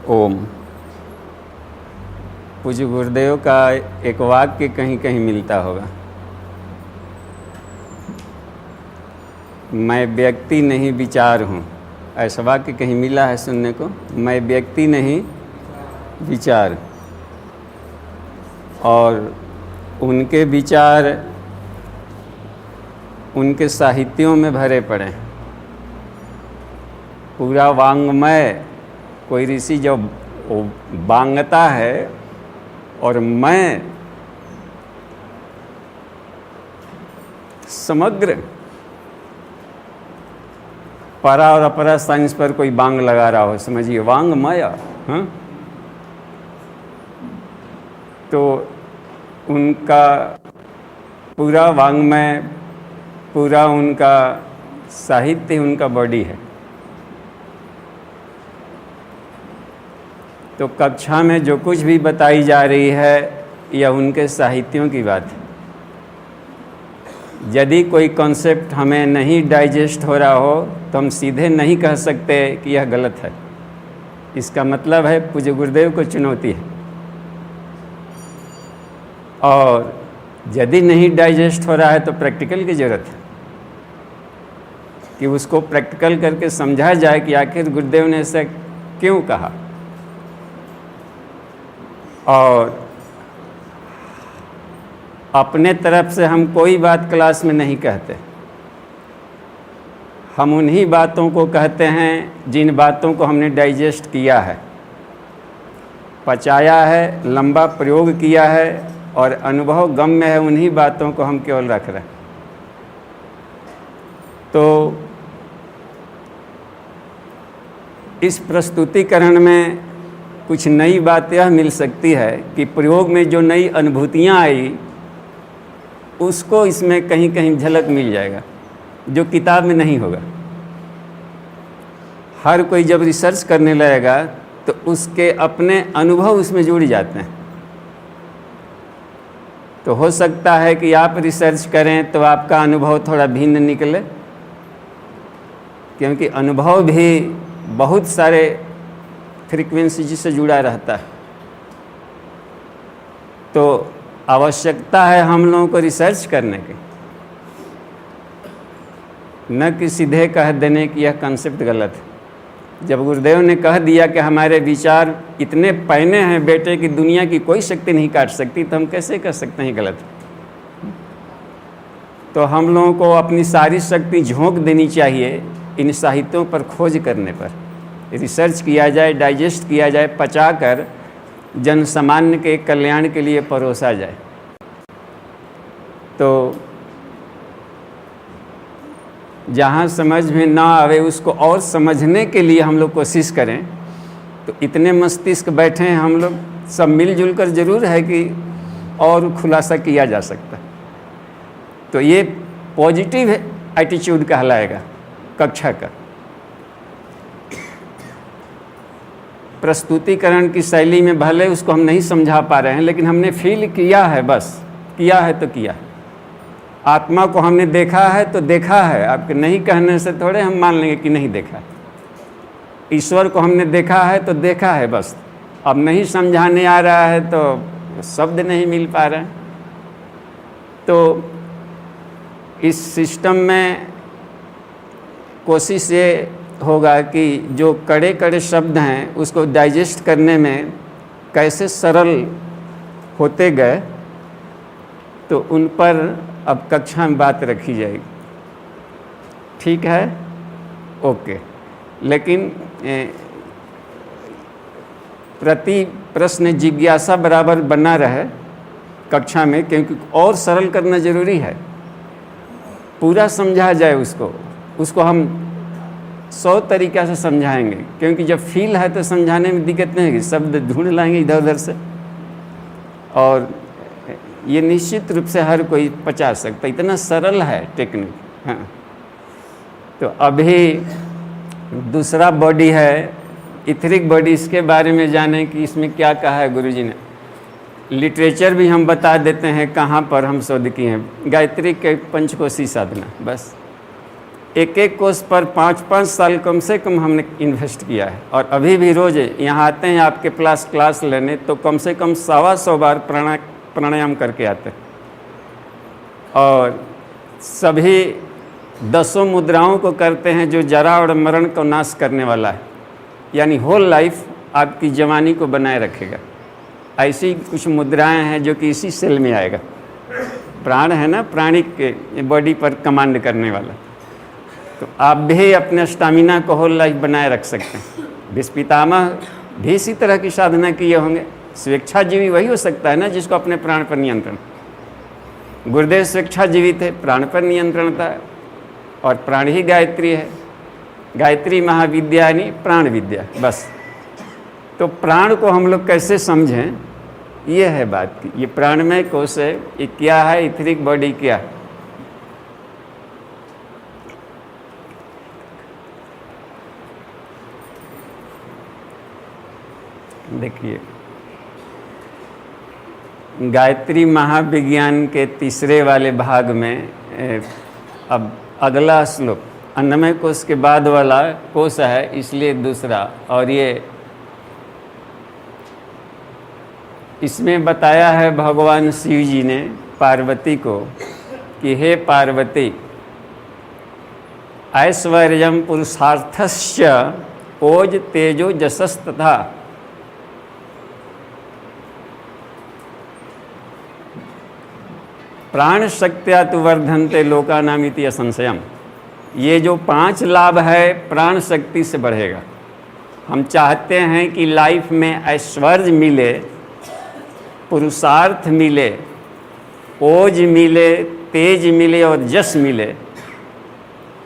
ओम। पूज्य गुरुदेव का एक वाक्य कहीं कहीं मिलता होगा, मैं व्यक्ति नहीं विचार हूँ। ऐसा वाक्य कहीं मिला है सुनने को, मैं व्यक्ति नहीं विचार। और उनके विचार उनके साहित्यों में भरे पड़े हैं। पूरा वांग्मय, कोई ऋषि जब बांगता है और मैं समग्र परा और अपरा साइंस पर कोई बांग लगा रहा हो, समझिए वांग्मय। हाँ, तो उनका पूरा वांग्मय, पूरा उनका साहित्य उनका बॉडी है। तो कक्षा में जो कुछ भी बताई जा रही है यह उनके साहित्यों की बात है। यदि कोई कॉन्सेप्ट हमें नहीं डाइजेस्ट हो रहा हो तो हम सीधे नहीं कह सकते कि यह गलत है। इसका मतलब है पूज्य गुरुदेव को चुनौती है। और यदि नहीं डाइजेस्ट हो रहा है तो प्रैक्टिकल की ज़रूरत है कि उसको प्रैक्टिकल करके समझा जाए कि आखिर गुरुदेव ने ऐसा क्यों कहा। और अपने तरफ से हम कोई बात क्लास में नहीं कहते, हम उन्हीं बातों को कहते हैं जिन बातों को हमने डाइजेस्ट किया है, पचाया है, लंबा प्रयोग किया है और अनुभव गम्य है। उन्हीं बातों को हम केवल रख रहे हैं। तो इस प्रस्तुतिकरण में कुछ नई बात यह मिल सकती है कि प्रयोग में जो नई अनुभूतियाँ आई उसको इसमें कहीं कहीं झलक मिल जाएगा, जो किताब में नहीं होगा। हर कोई जब रिसर्च करने लगेगा तो उसके अपने अनुभव उसमें जुड़ जाते हैं। तो हो सकता है कि आप रिसर्च करें तो आपका अनुभव थोड़ा भिन्न निकले, क्योंकि अनुभव भी बहुत सारे फ्रीक्वेंसी से जुड़ा रहता है। तो आवश्यकता है हम लोगों को रिसर्च करने की, न कि सीधे कह देने कि यह कंसेप्ट गलत है। जब गुरुदेव ने कह दिया कि हमारे विचार इतने पैने हैं बेटे कि दुनिया की कोई शक्ति नहीं काट सकती, तो हम कैसे कह सकते हैं गलत है। तो हम लोगों को अपनी सारी शक्ति झोंक देनी चाहिए इन साहित्यों पर खोज करने पर, रिसर्च किया जाए, डाइजेस्ट किया जाए, पचाकर जन सामान्य के कल्याण के लिए परोसा जाए। तो जहाँ समझ में ना आवे उसको और समझने के लिए हम लोग कोशिश करें। तो इतने मस्तिष्क बैठे हैं हम लोग, सब मिलजुल कर जरूर है कि और खुलासा किया जा सकता है। तो ये पॉजिटिव एटीट्यूड कहलाएगा कक्षा का। प्रस्तुतिकरण की शैली में भले उसको हम नहीं समझा पा रहे हैं, लेकिन हमने फील किया है, बस किया है तो किया है। आत्मा को हमने देखा है तो देखा है, आपके नहीं कहने से थोड़े हम मान लेंगे कि नहीं देखा है। ईश्वर को हमने देखा है तो देखा है, बस अब नहीं समझाने आ रहा है तो शब्द नहीं मिल पा रहे हैं। तो इस सिस्टम में कोशिश ये होगा कि जो कड़े कड़े शब्द हैं उसको डाइजेस्ट करने में कैसे सरल होते गए, तो उन पर अब कक्षा में बात रखी जाएगी। ठीक है, ओके। लेकिन प्रति प्रश्न जिज्ञासा बराबर बना रहे कक्षा में, क्योंकि और सरल करना जरूरी है। पूरा समझा जाए उसको हम 100 तरीक़ा से समझाएंगे, क्योंकि जब फील है तो समझाने में दिक्कत नहीं होगी। शब्द ढूंढ लाएंगे इधर उधर से, और ये निश्चित रूप से हर कोई पचा सकता, इतना सरल है टेक्निक। हाँ, तो अभी दूसरा बॉडी है इथरिक बॉडी। इसके बारे में जाने कि इसमें क्या कहा है गुरुजी ने। लिटरेचर भी हम बता देते हैं कहाँ पर हम शोध किए हैं। गायत्री के पंचकोशी साधना, बस एक एक कोर्स पर 5-5 साल कम से कम हमने इन्वेस्ट किया है। और अभी भी रोज़ यहाँ आते हैं आपके पास क्लास लेने, तो कम से कम 125 बार प्राणायाम करके आते हैं। और सभी 10 मुद्राओं को करते हैं जो जरा और मरण को नाश करने वाला है, यानी होल लाइफ आपकी जवानी को बनाए रखेगा। ऐसी कुछ मुद्राएं हैं जो कि इसी सेल में आएगा। प्राण है ना, प्राणी के बॉडी पर कमांड करने वाला। तो आप भी अपने स्टामिना को होल लाइफ बनाए रख सकते हैं। भीष्म पितामह भी इसी तरह की साधना किए होंगे। स्वेच्छाजीवी वही हो सकता है ना जिसको अपने प्राण पर नियंत्रण। गुरुदेव स्वेच्छाजीवी थे, प्राण पर नियंत्रण था, और प्राण ही गायत्री है। गायत्री महाविद्या यानी प्राण विद्या, बस। तो प्राण को हम लोग कैसे समझें, ये है बात की। ये प्राणमय कोश है, ये क्या है, इथरिक बॉडी क्या है। देखिए, गायत्री महाविज्ञान के तीसरे वाले भाग में अब अगला श्लोक अन्नमय कोश के बाद वाला कोश है, इसलिए दूसरा। और ये इसमें बताया है भगवान शिव जी ने पार्वती को कि हे पार्वती, ऐश्वर्यम पुरुषार्थस्य ओज तेजो जसस तथा प्राण शक्त्या तु वर्धन्ते लोकानामिति असंशयम। ये जो 5 लाभ है प्राण शक्ति से बढ़ेगा। हम चाहते हैं कि लाइफ में ऐश्वर्य मिले, पुरुषार्थ मिले, ओज मिले, तेज मिले और जस मिले,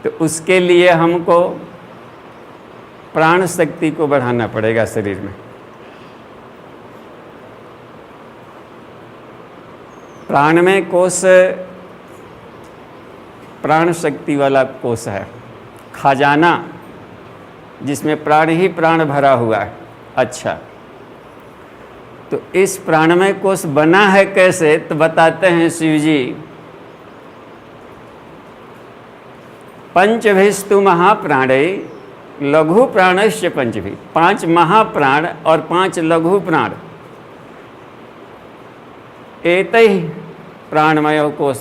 तो उसके लिए हमको प्राण शक्ति को बढ़ाना पड़ेगा शरीर में। प्राणमय कोश प्राण शक्ति वाला कोश है, खजाना जिसमें प्राण ही प्राण भरा हुआ है। अच्छा, तो इस प्राणमय कोश बना है कैसे, तो बताते हैं शिव जी। पंचभिस्तु महाप्राणे लघु प्राणस्य पंचभि। 5 महाप्राण और 5 लघु प्राण, एतैः प्राणमय कोश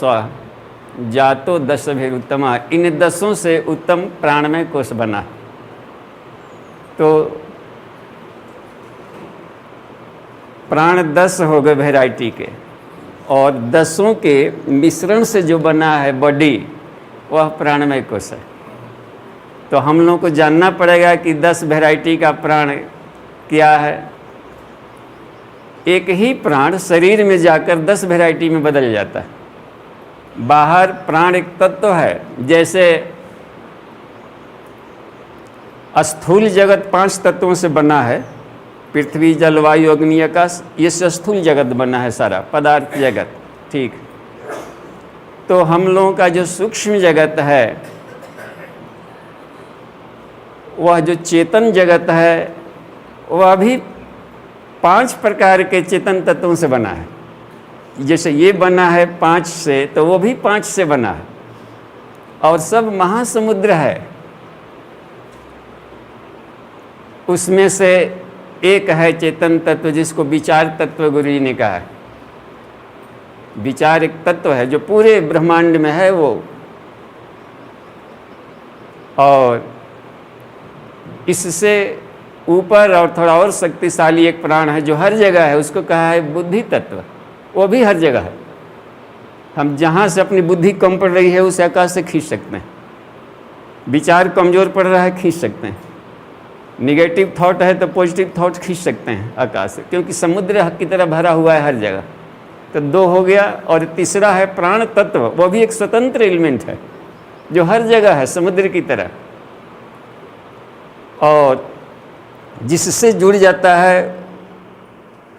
जातो 10 उत्तमा। इन 10 से उत्तम प्राणमय कोश बना। तो प्राण 10 हो गए वैरायटी के, और 10 के मिश्रण से जो बना है बॉडी, वह प्राणमय कोश है। तो हम लोग को जानना पड़ेगा कि 10 वैरायटी का प्राण क्या है। एक ही प्राण शरीर में जाकर 10 वैरायटी में बदल जाता है। बाहर प्राण एक तत्व है, जैसे स्थूल जगत 5 तत्वों से बना है, पृथ्वी जल वायु अग्नि आकाश, ये से स्थूल जगत बना है सारा पदार्थ जगत, ठीक। तो हम लोगों का जो सूक्ष्म जगत है, वह जो चेतन जगत है, वह भी 5 प्रकार के चेतन तत्वों से बना है। जैसे ये बना है 5 से, तो वो भी 5 से बना है, और सब महासमुद्र है। उसमें से एक है चेतन तत्व, जिसको विचार तत्व गुरु जी ने कहा है। विचार एक तत्व है जो पूरे ब्रह्मांड में है वो। और इससे ऊपर और थोड़ा और शक्तिशाली एक प्राण है जो हर जगह है, उसको कहा है बुद्धि तत्व। वो भी हर जगह है। हम जहाँ से अपनी बुद्धि कम पड़ रही है उसे आकाश से खींच सकते हैं। विचार कमज़ोर पड़ रहा है, खींच सकते हैं। निगेटिव थॉट है तो पॉजिटिव थॉट खींच सकते हैं आकाश से, क्योंकि समुद्र की तरह भरा हुआ है हर जगह। तो 2 हो गया, और तीसरा है प्राण तत्व। वो भी एक स्वतंत्र एलिमेंट है जो हर जगह है समुद्र की तरह, और जिससे जुड़ जाता है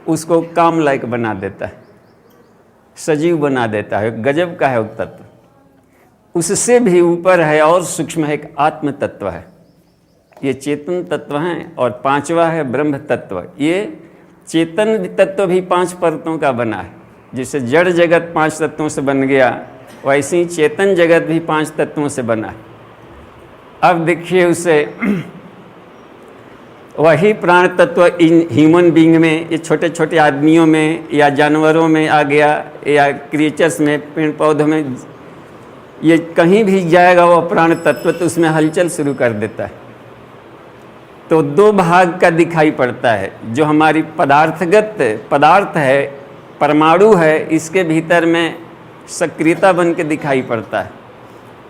उसको काम लायक बना देता है, सजीव बना देता है। गजब का है वो तत्व। उससे भी ऊपर है और सूक्ष्म है, एक आत्म तत्व है। ये चेतन तत्व हैं, और 5वां है ब्रह्म तत्व। ये चेतन तत्व भी 5 परतों का बना है। जिससे जड़ जगत 5 तत्वों से बन गया, वैसे ही चेतन जगत भी 5 तत्वों से बना है। अब देखिए उसे वही प्राण तत्व इन ह्यूमन बीइंग में, ये छोटे छोटे आदमियों में या जानवरों में आ गया, या क्रिएचर्स में, पेड़ पौधों में, ये कहीं भी जाएगा वो प्राण तत्व तो उसमें हलचल शुरू कर देता है। तो दो भाग का दिखाई पड़ता है, जो हमारी पदार्थगत पदार्थ है, परमाणु है, इसके भीतर में सक्रियता बन के दिखाई पड़ता है,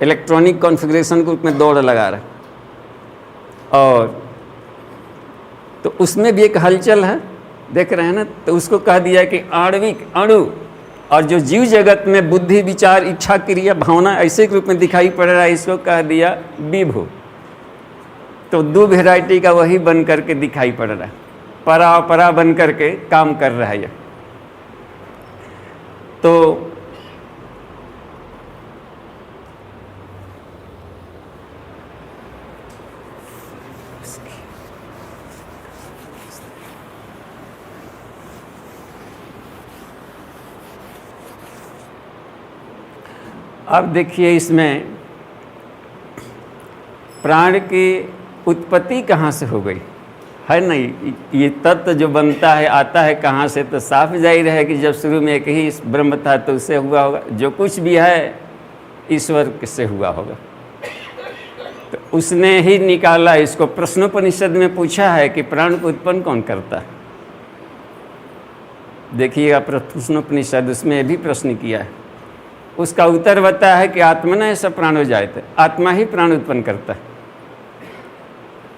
इलेक्ट्रॉनिक कॉन्फ़िगरेशन के रूप में दौड़ लगा रहा है। और तो उसमें भी एक हलचल है, देख रहे हैं ना। तो उसको कह दिया कि आणविक, अणु, और जो जीव जगत में बुद्धि, विचार, इच्छा, क्रिया, भावना ऐसे के रूप में दिखाई पड़ रहा है, इसको कह दिया विभु। तो दो वेराइटी का वही बन करके दिखाई पड़ रहा है, परा अपरा बन करके काम कर रहा है यह। तो अब देखिए इसमें प्राण की उत्पत्ति कहाँ से हो गई है नहीं, ये तत्व जो बनता है आता है कहाँ से, तो साफ जाहिर है कि जब शुरू में एक ही ब्रह्म था तो उससे हुआ होगा। जो कुछ भी है ईश्वर से हुआ होगा, तो उसने ही निकाला इसको। प्रश्नोपनिषद में पूछा है कि प्राण को उत्पन्न कौन करता है। देखिएगा प्रश्नोपनिषद, उसमें भी प्रश्न किया है। उसका उत्तर बताया है कि आत्मा ने ऐसा प्राण हो जाए थे, आत्मा ही प्राण उत्पन्न करता है।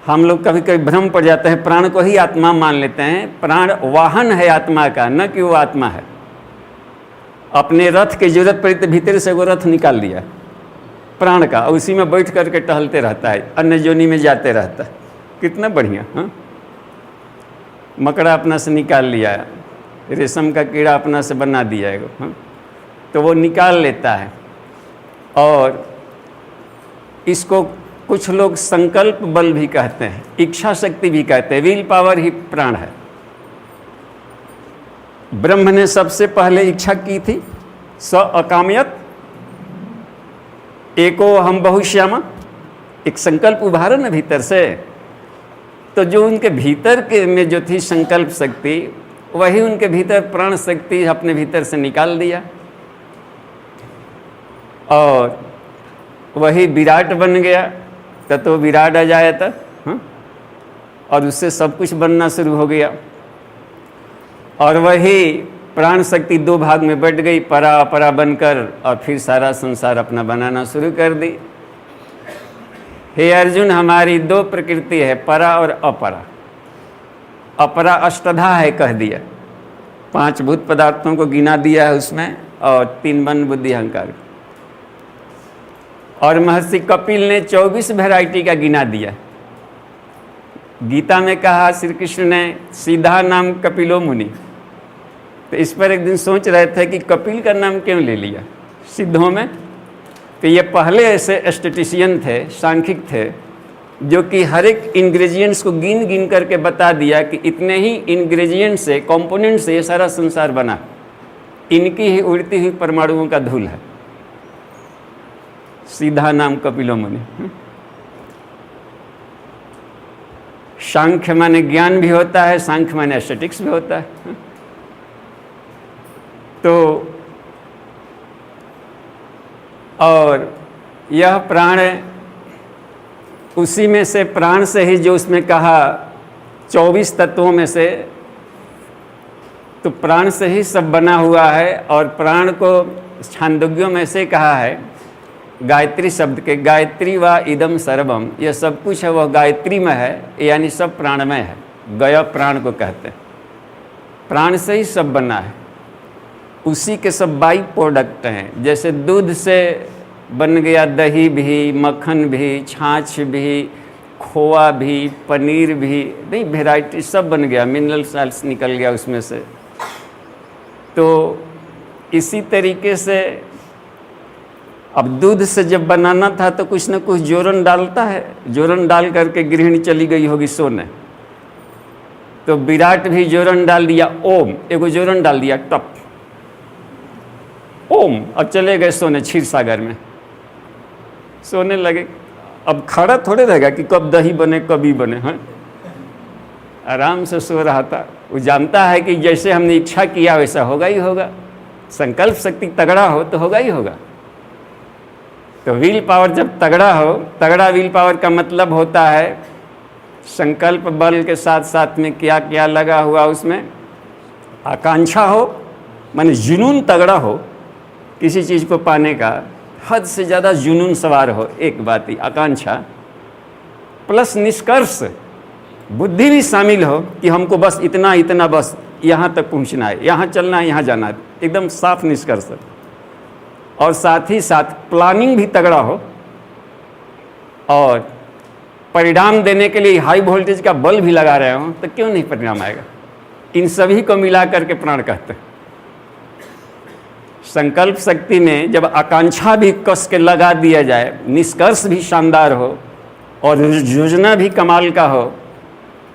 हम लोग कभी कभी भ्रम पड़ जाते हैं, प्राण को ही आत्मा मान लेते हैं। प्राण वाहन है आत्मा का, न कि वो आत्मा है। अपने रथ की जरूरत पड़ी तो भीतर से वो रथ निकाल लिया प्राण का, उसी में बैठ करके टहलते रहता है, अन्य जोनी में जाते रहता है। कितना बढ़िया। हाँ, मकड़ा अपना से निकाल लिया, रेशम का कीड़ा अपना से बना दिया है। हाँ, तो वो निकाल लेता है। और इसको कुछ लोग संकल्प बल भी कहते हैं, इच्छा शक्ति भी कहते हैं। विल पावर ही प्राण है। ब्रह्म ने सबसे पहले इच्छा की थी, स अकामयत एको हम बहुश्यामा, एक संकल्प उभारा ना भीतर से। तो जो उनके भीतर के में जो थी संकल्प शक्ति, वही उनके भीतर प्राण शक्ति अपने भीतर से निकाल दिया, और वही विराट बन गया। तो विराट आ जाया था। हाँ? और उससे सब कुछ बनना शुरू हो गया। और वही प्राण शक्ति दो भाग में बढ़ गई, परा अपरा बनकर, और फिर सारा संसार अपना बनाना शुरू कर दी। हे अर्जुन, हमारी दो प्रकृति है, परा और अपरा। अपरा अष्टधा है कह दिया, 5 भूत पदार्थों को गिना दिया है उसमें, और 3 मन बुद्धि अहंकार। और महर्षि कपिल ने 24 वैरायटी का गिना दिया। गीता में कहा श्री कृष्ण ने, सीधा नाम कपिलो मुनि। तो इस पर एक दिन सोच रहे थे कि कपिल का नाम क्यों ले लिया सिद्धों में। तो ये पहले ऐसे एस्थेटिशियन थे, सांख्यिक थे, जो कि हर एक इंग्रेडिएंट्स को गिन गिन करके बता दिया कि इतने ही इंग्रेडिएंट से, कंपोनेंट से ये सारा संसार बना, इनकी ही उड़ती हुई परमाणुओं का धूल है। सीधा नाम कपिलो मुनि। सांख्य माने ज्ञान भी होता है, सांख्य माने एस्थेटिक्स भी होता है। तो और यह प्राण, उसी में से प्राण से ही, जो उसमें कहा 24 तत्वों में से, तो प्राण से ही सब बना हुआ है। और प्राण को छांदोग्यों में से कहा है, गायत्री शब्द के, गायत्री व इदम सर्वम, यह सब कुछ है वह गायत्री में है, यानी सब प्राणमय है। गय प्राण को कहते हैं। प्राण से ही सब बना है, उसी के सब बाई प्रोडक्ट हैं। जैसे दूध से बन गया दही भी, मक्खन भी, छाछ भी, खोआ भी, पनीर भी, नहीं वेराइटी सब बन गया, मिनरल सॉल्ट्स निकल गया उसमें से। तो इसी तरीके से अब दूध से जब बनाना था तो कुछ न कुछ जोरन डालता है, जोरन डाल करके गृहिणी चली गई होगी सोने, तो विराट भी जोरन डाल दिया, ओम, एगो जोरन डाल दिया टप, ओम, और चले गए सोने क्षीर सागर में, सोने लगे। अब खड़ा थोड़े रहेगा कि कब दही बने कभी बने, हैं? आराम से सो रहा था। वो जानता है कि जैसे हमने इच्छा किया वैसा होगा ही होगा। संकल्प शक्ति तगड़ा हो तो होगा ही होगा। तो विल पावर जब तगड़ा हो, तगड़ा विल पावर का मतलब होता है संकल्प बल के साथ साथ में क्या क्या लगा हुआ, उसमें आकांक्षा हो, माने जुनून तगड़ा हो किसी चीज़ को पाने का, हद से ज़्यादा जुनून सवार हो, एक बात ही आकांक्षा, प्लस निष्कर्ष, बुद्धि भी शामिल हो कि हमको बस इतना इतना, बस यहाँ तक पहुँचना है, यहाँ चलना है, यहाँ जाना है, एकदम साफ निष्कर्ष। और साथ ही साथ प्लानिंग भी तगड़ा हो और परिणाम देने के लिए हाई वोल्टेज का बल्ब भी लगा रहे हो तो क्यों नहीं परिणाम आएगा। इन सभी को मिला करके प्राण कहते हैं। संकल्प शक्ति में जब आकांक्षा भी कस के लगा दिया जाए, निष्कर्ष भी शानदार हो और योजना भी कमाल का हो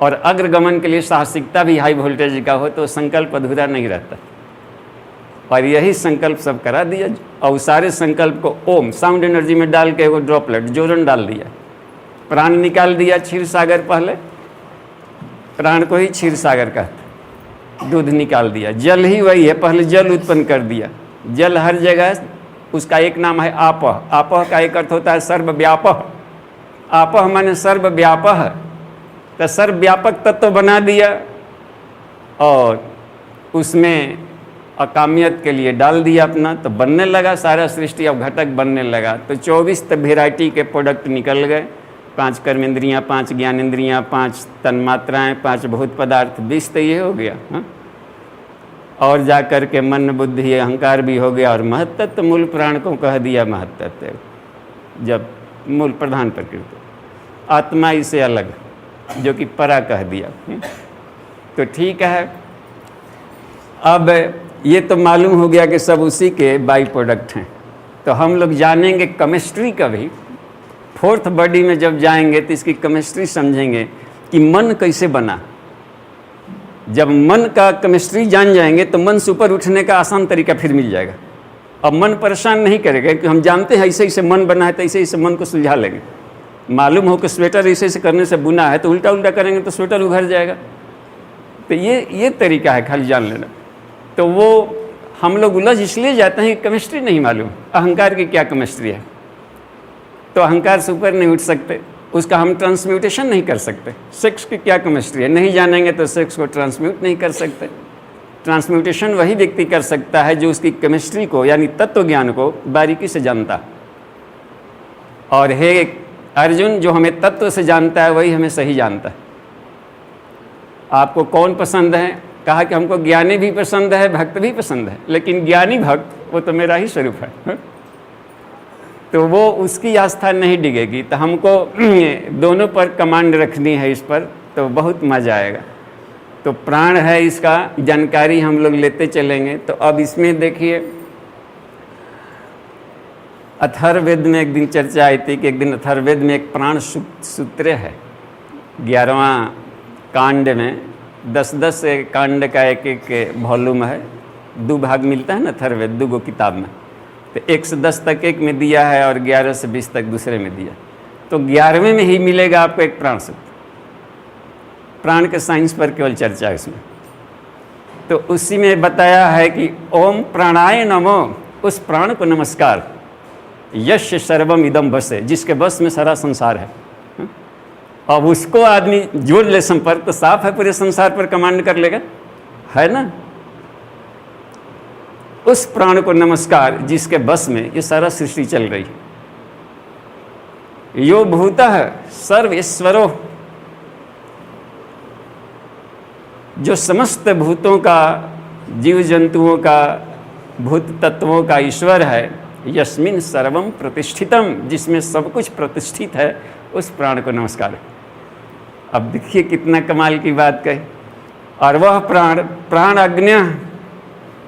और अग्रगमन के लिए साहसिकता भी हाई वोल्टेज का हो, तो संकल्प अधूरा नहीं रहता। और यही संकल्प सब करा दिया। और सारे संकल्प को ओम साउंड एनर्जी में डाल के वो ड्रॉपलेट जोरन डाल दिया, प्राण निकाल दिया क्षीर सागर। पहले प्राण को ही क्षीर सागर कहते, दूध निकाल दिया। जल ही वही है, पहले जल उत्पन्न कर दिया। जल हर जगह, उसका एक नाम है आपह। आपह का एक अर्थ होता है सर्वव्यापक। आपह माने सर्वव्यापक, तो सर्वव्यापक तत्व बना दिया और उसमें अकामियत के लिए डाल दिया अपना, तो बनने लगा सारा सृष्टि। अब घटक बनने लगा तो 24 वेराइटी के प्रोडक्ट निकल गए। 5 कर्मेंद्रियाँ, 5 ज्ञानेंद्रियाँ, 5 तन्मात्राएँ, 5 भूत पदार्थ, 20 तो ये हो गया। हाँ, और जा कर के मन बुद्धि अहंकार भी हो गया। और महत्तत्व मूल प्राण को कह दिया महत्तत्व, जब मूल प्रधान प्रकृति, आत्मा इसे अलग, जो कि परा कह दिया। तो ठीक है, अब ये तो मालूम हो गया कि सब उसी के बाई प्रोडक्ट हैं। तो हम लोग जानेंगे केमिस्ट्री का भी। 4th बॉडी में जब जाएंगे तो इसकी केमिस्ट्री समझेंगे कि मन कैसे बना। जब मन का केमिस्ट्री जान जाएंगे तो मन से ऊपर उठने का आसान तरीका फिर मिल जाएगा। अब मन परेशान नहीं करेगा कि हम जानते हैं ऐसे ऐसे मन बना है, तो ऐसे ऐसे मन को सुलझा लेंगे। मालूम हो कि स्वेटर ऐसे ऐसे करने से बुना है, तो उल्टा उल्टा करेंगे तो स्वेटर उभर जाएगा। तो ये तरीका है खाली जान लेना। तो वो हम लोग उलझ इसलिए जाते हैं कि केमिस्ट्री नहीं मालूम, अहंकार की क्या केमिस्ट्री है। तो अहंकार से ऊपर नहीं उठ सकते, उसका हम ट्रांसम्यूटेशन नहीं कर सकते। सेक्स की क्या केमिस्ट्री है, नहीं जानेंगे तो सेक्स को ट्रांसम्यूट नहीं कर सकते। ट्रांसम्यूटेशन वही व्यक्ति कर सकता है जो उसकी केमिस्ट्री को, यानी तत्व ज्ञान को बारीकी से जानता। और हे अर्जुन, जो हमें तत्व से जानता है वही हमें सही जानता है। आपको कौन पसंद है? कहा कि हमको ज्ञानी भी पसंद है, भक्त भी पसंद है, लेकिन ज्ञानी भक्त वो तो मेरा ही स्वरूप है। तो वो उसकी आस्था नहीं डिगेगी। तो हमको दोनों पर कमांड रखनी है इस पर, तो बहुत मज़ा आएगा। तो प्राण है, इसका जानकारी हम लोग लेते चलेंगे। तो अब इसमें देखिए, अथर्ववेद में एक दिन चर्चा आई थी कि एक दिन अथर्ववेद में एक प्राण सूत्र है। 11वां कांड में 10-10 कांड का एक वॉल्यूम है। 2 भाग मिलता है ना अथर्ववेद, 2 किताब में। तो 1 से 10 तक एक में दिया है और 11 से 20 तक दूसरे में दिया। तो 11वें में ही मिलेगा आपको एक प्राण सूत्र। प्राण के साइंस पर केवल चर्चा है इसमें। तो उसी में बताया है कि ओम प्राणाय नमो, उस प्राण को नमस्कार। यश सर्वम इदम बसे, जिसके बस में सारा संसार है। अब उसको आदमी जोड़ ले संपर्क, तो साफ है पूरे संसार पर कमांड कर लेगा, है ना। उस प्राण को नमस्कार जिसके बस में ये सारा सृष्टि चल रही है। यो भूतः सर्वेश्वरो, जो समस्त भूतों का, जीव जंतुओं का, भूत तत्वों का ईश्वर है। यस्मिन सर्वम प्रतिष्ठितम, जिसमें सब कुछ प्रतिष्ठित है, उस प्राण को नमस्कार। अब देखिए कितना कमाल की बात कही। और वह प्राण अग्न्य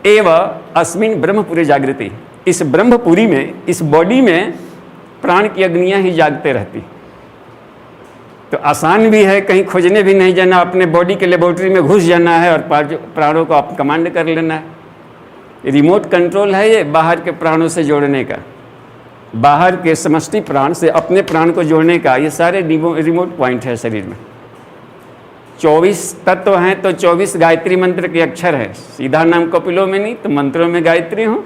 एव अस्मिन ब्रह्मपुरी जागृति, इस ब्रह्मपुरी में, इस बॉडी में प्राण की अग्नियाँ ही जागते रहती। तो आसान भी है, कहीं खोजने भी नहीं जाना, अपने बॉडी के लेबोरेटरी में घुस जाना है और प्राणों को आप कमांड कर लेना है। रिमोट कंट्रोल है ये बाहर के प्राणों से जोड़ने का। बाहर के समष्टि प्राण से अपने प्राण को जोड़ने का, ये सारे रिमोट पॉइंट है शरीर में। 24 तत्व हैं तो 24 गायत्री मंत्र के अक्षर हैं। सीधा नाम कपिलों में नहीं तो मंत्रों में गायत्री हो,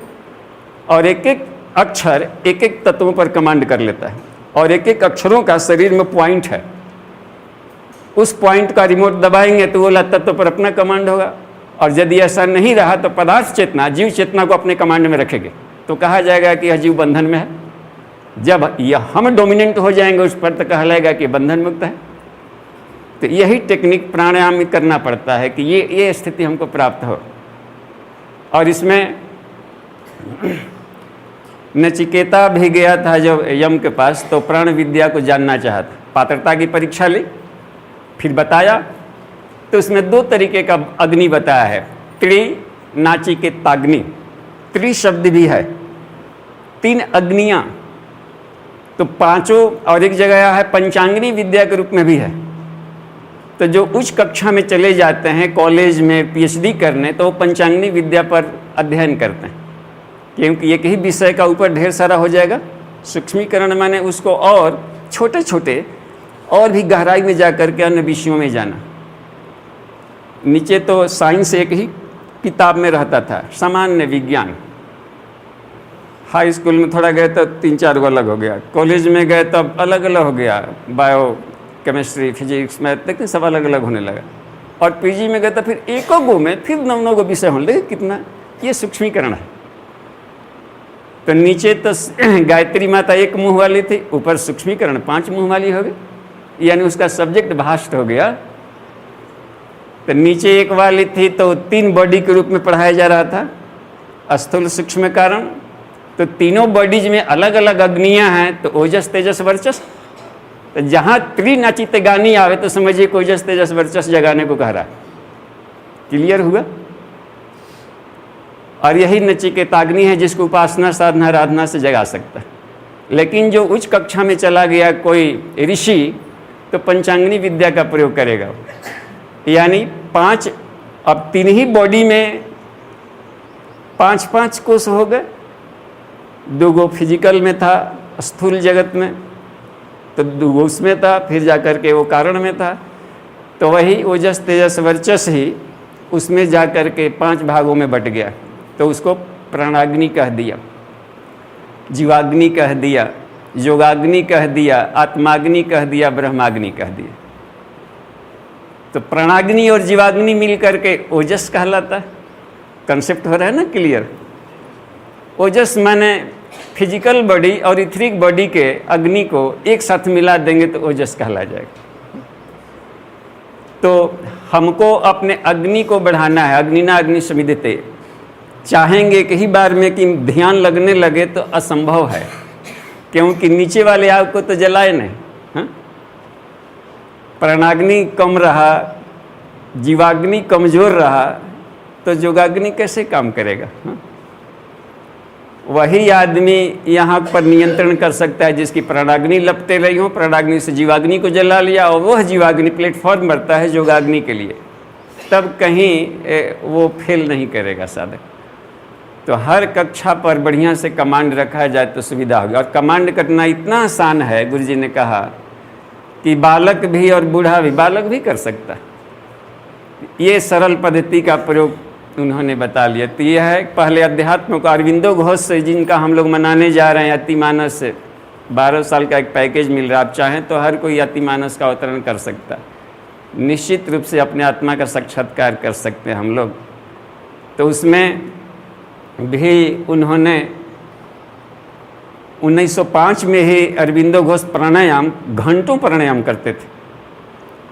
और एक एक अक्षर एक एक तत्वों पर कमांड कर लेता है, और एक एक अक्षरों का शरीर में पॉइंट है। उस पॉइंट का रिमोट दबाएंगे तो वो तत्व पर अपना कमांड होगा, और यदि ऐसा नहीं रहा तो पदार्थ चेतना, जीव चेतना को अपने कमांड में रखेंगे, तो कहा जाएगा कि यह जीव बंधन में है। जब यह हम डोमिनेंट हो जाएंगे उस पर तो कहलाएगा कि बंधन मुक्त है। तो यही टेक्निक प्राणायाम में करना पड़ता है कि ये स्थिति हमको प्राप्त हो। और इसमें नचिकेता भी गया था जब यम के पास, तो प्राण विद्या को जानना चाहता, पात्रता की परीक्षा ली, फिर बताया तो उसमें 2 तरीके का अग्नि बताया है, त्रि नाचिकेताग्नि। त्रि शब्द भी है, 3 अग्नियाँ, तो 5 और एक जगह है पंचांगिनी विद्या के रूप में भी है। तो जो उच्च कक्षा में चले जाते हैं कॉलेज में पीएचडी करने, तो वो पंचांगिनी विद्या पर अध्ययन करते हैं, क्योंकि एक ही विषय का ऊपर ढेर सारा हो जाएगा। सूक्ष्मीकरण माने उसको और छोटे छोटे और भी गहराई में जा कर के अन्य विषयों में जाना। नीचे तो साइंस एक ही किताब में रहता था, सामान्य विज्ञान। हाई स्कूल में थोड़ा गए तो 3-4 गो अलग हो गया, कॉलेज में गए तब अलग अलग हो गया, बायो केमिस्ट्री फिजिक्स मैथ, लेकिन सब अलग अलग होने लगा। और पीजी में गए तो फिर 1 गो में फिर 9 गो विषय होने लगे। कितना ये सूक्ष्मीकरण है। तो नीचे तो गायत्री माता 1 मुँह वाली थी, ऊपर सूक्ष्मीकरण 5 मुँह वाली हो गई, यानी उसका सब्जेक्ट भास्ट हो गया। तो नीचे 1 वाली थी तो 3 बॉडी के रूप में पढ़ाया जा रहा था, स्थूल सूक्ष्म कारण। तो तीनों बॉडीज में अलग अलग अग्नियां हैं, तो ओजस तेजस वर्चस। तो जहाँ त्रिनाचितगानी आवे तो समझिए कि ओजस तेजस वर्चस जगाने को कह रहा है। क्लियर हुआ? और यही नचिकेताग्नि है जिसको उपासना साधना आराधना से जगा सकता है। लेकिन जो उच्च कक्षा में चला गया कोई ऋषि, तो पंचांगिनी विद्या का प्रयोग करेगा, यानी 5, अब 3 ही बॉडी में 5-5 कोष हो गए। 2 गो फिजिकल में था स्थूल जगत में, तो 2 गो उसमें था, फिर जाकर के वो कारण में था। तो वही ओजस तेजस वर्चस ही उसमें जाकर के 5 भागों में बट गया। तो उसको प्राणाग्नि कह दिया, जीवाग्नि कह दिया, योगाग्नि कह दिया, आत्माग्नि कह दिया, ब्रह्माग्नि कह दिया। तो प्राणाग्नि और जीवाग्नि मिल करके ओजस कहलाता है। कंसेप्ट हो रहा है ना क्लियर? ओजस माने फिजिकल बॉडी और इथरिक बॉडी के अग्नि को एक साथ मिला देंगे तो ओजस कहला जाएगा। तो हमको अपने अग्नि को बढ़ाना है, अग्निना अग्नि समिधते। चाहेंगे कि ही बार में कि ध्यान लगने लगे तो असंभव है, क्योंकि नीचे वाले आग को तो जलाए नहीं। हाँ? प्राणाग्नि कम रहा, जीवाग्नि कमजोर रहा, तो योगाग्नि कैसे काम करेगा? हाँ? वही आदमी यहाँ पर नियंत्रण कर सकता है जिसकी प्राणाग्नि लपटे रही हो, प्राणाग्नि से जीवाग्नि को जला लिया, और वह जीवाग्नि प्लेटफॉर्म बढ़ता है योगाग्नि के लिए, तब कहीं वो फेल नहीं करेगा साधक। तो हर कक्षा पर बढ़िया से कमांड रखा जाए तो सुविधा होगी। और कमांड करना इतना आसान है, गुरु जी ने कहा कि बालक भी और बूढ़ा भी, बालक भी कर सकता है। ये सरल पद्धति का प्रयोग उन्होंने बता लिया। तो यह है पहले अध्यात्म को अरविंदो घोष से, जिनका हम लोग मनाने जा रहे हैं, अतिमानस से 12 साल का एक पैकेज मिल रहा है। आप चाहें तो हर कोई अतिमानस का अवतरण कर सकता है, निश्चित रूप से अपने आत्मा का साक्षात्कार कर सकते हैं हम लोग। तो उसमें भी उन्होंने 1905 में ही अरविंदो घोष प्राणायाम घंटों प्राणायाम करते थे।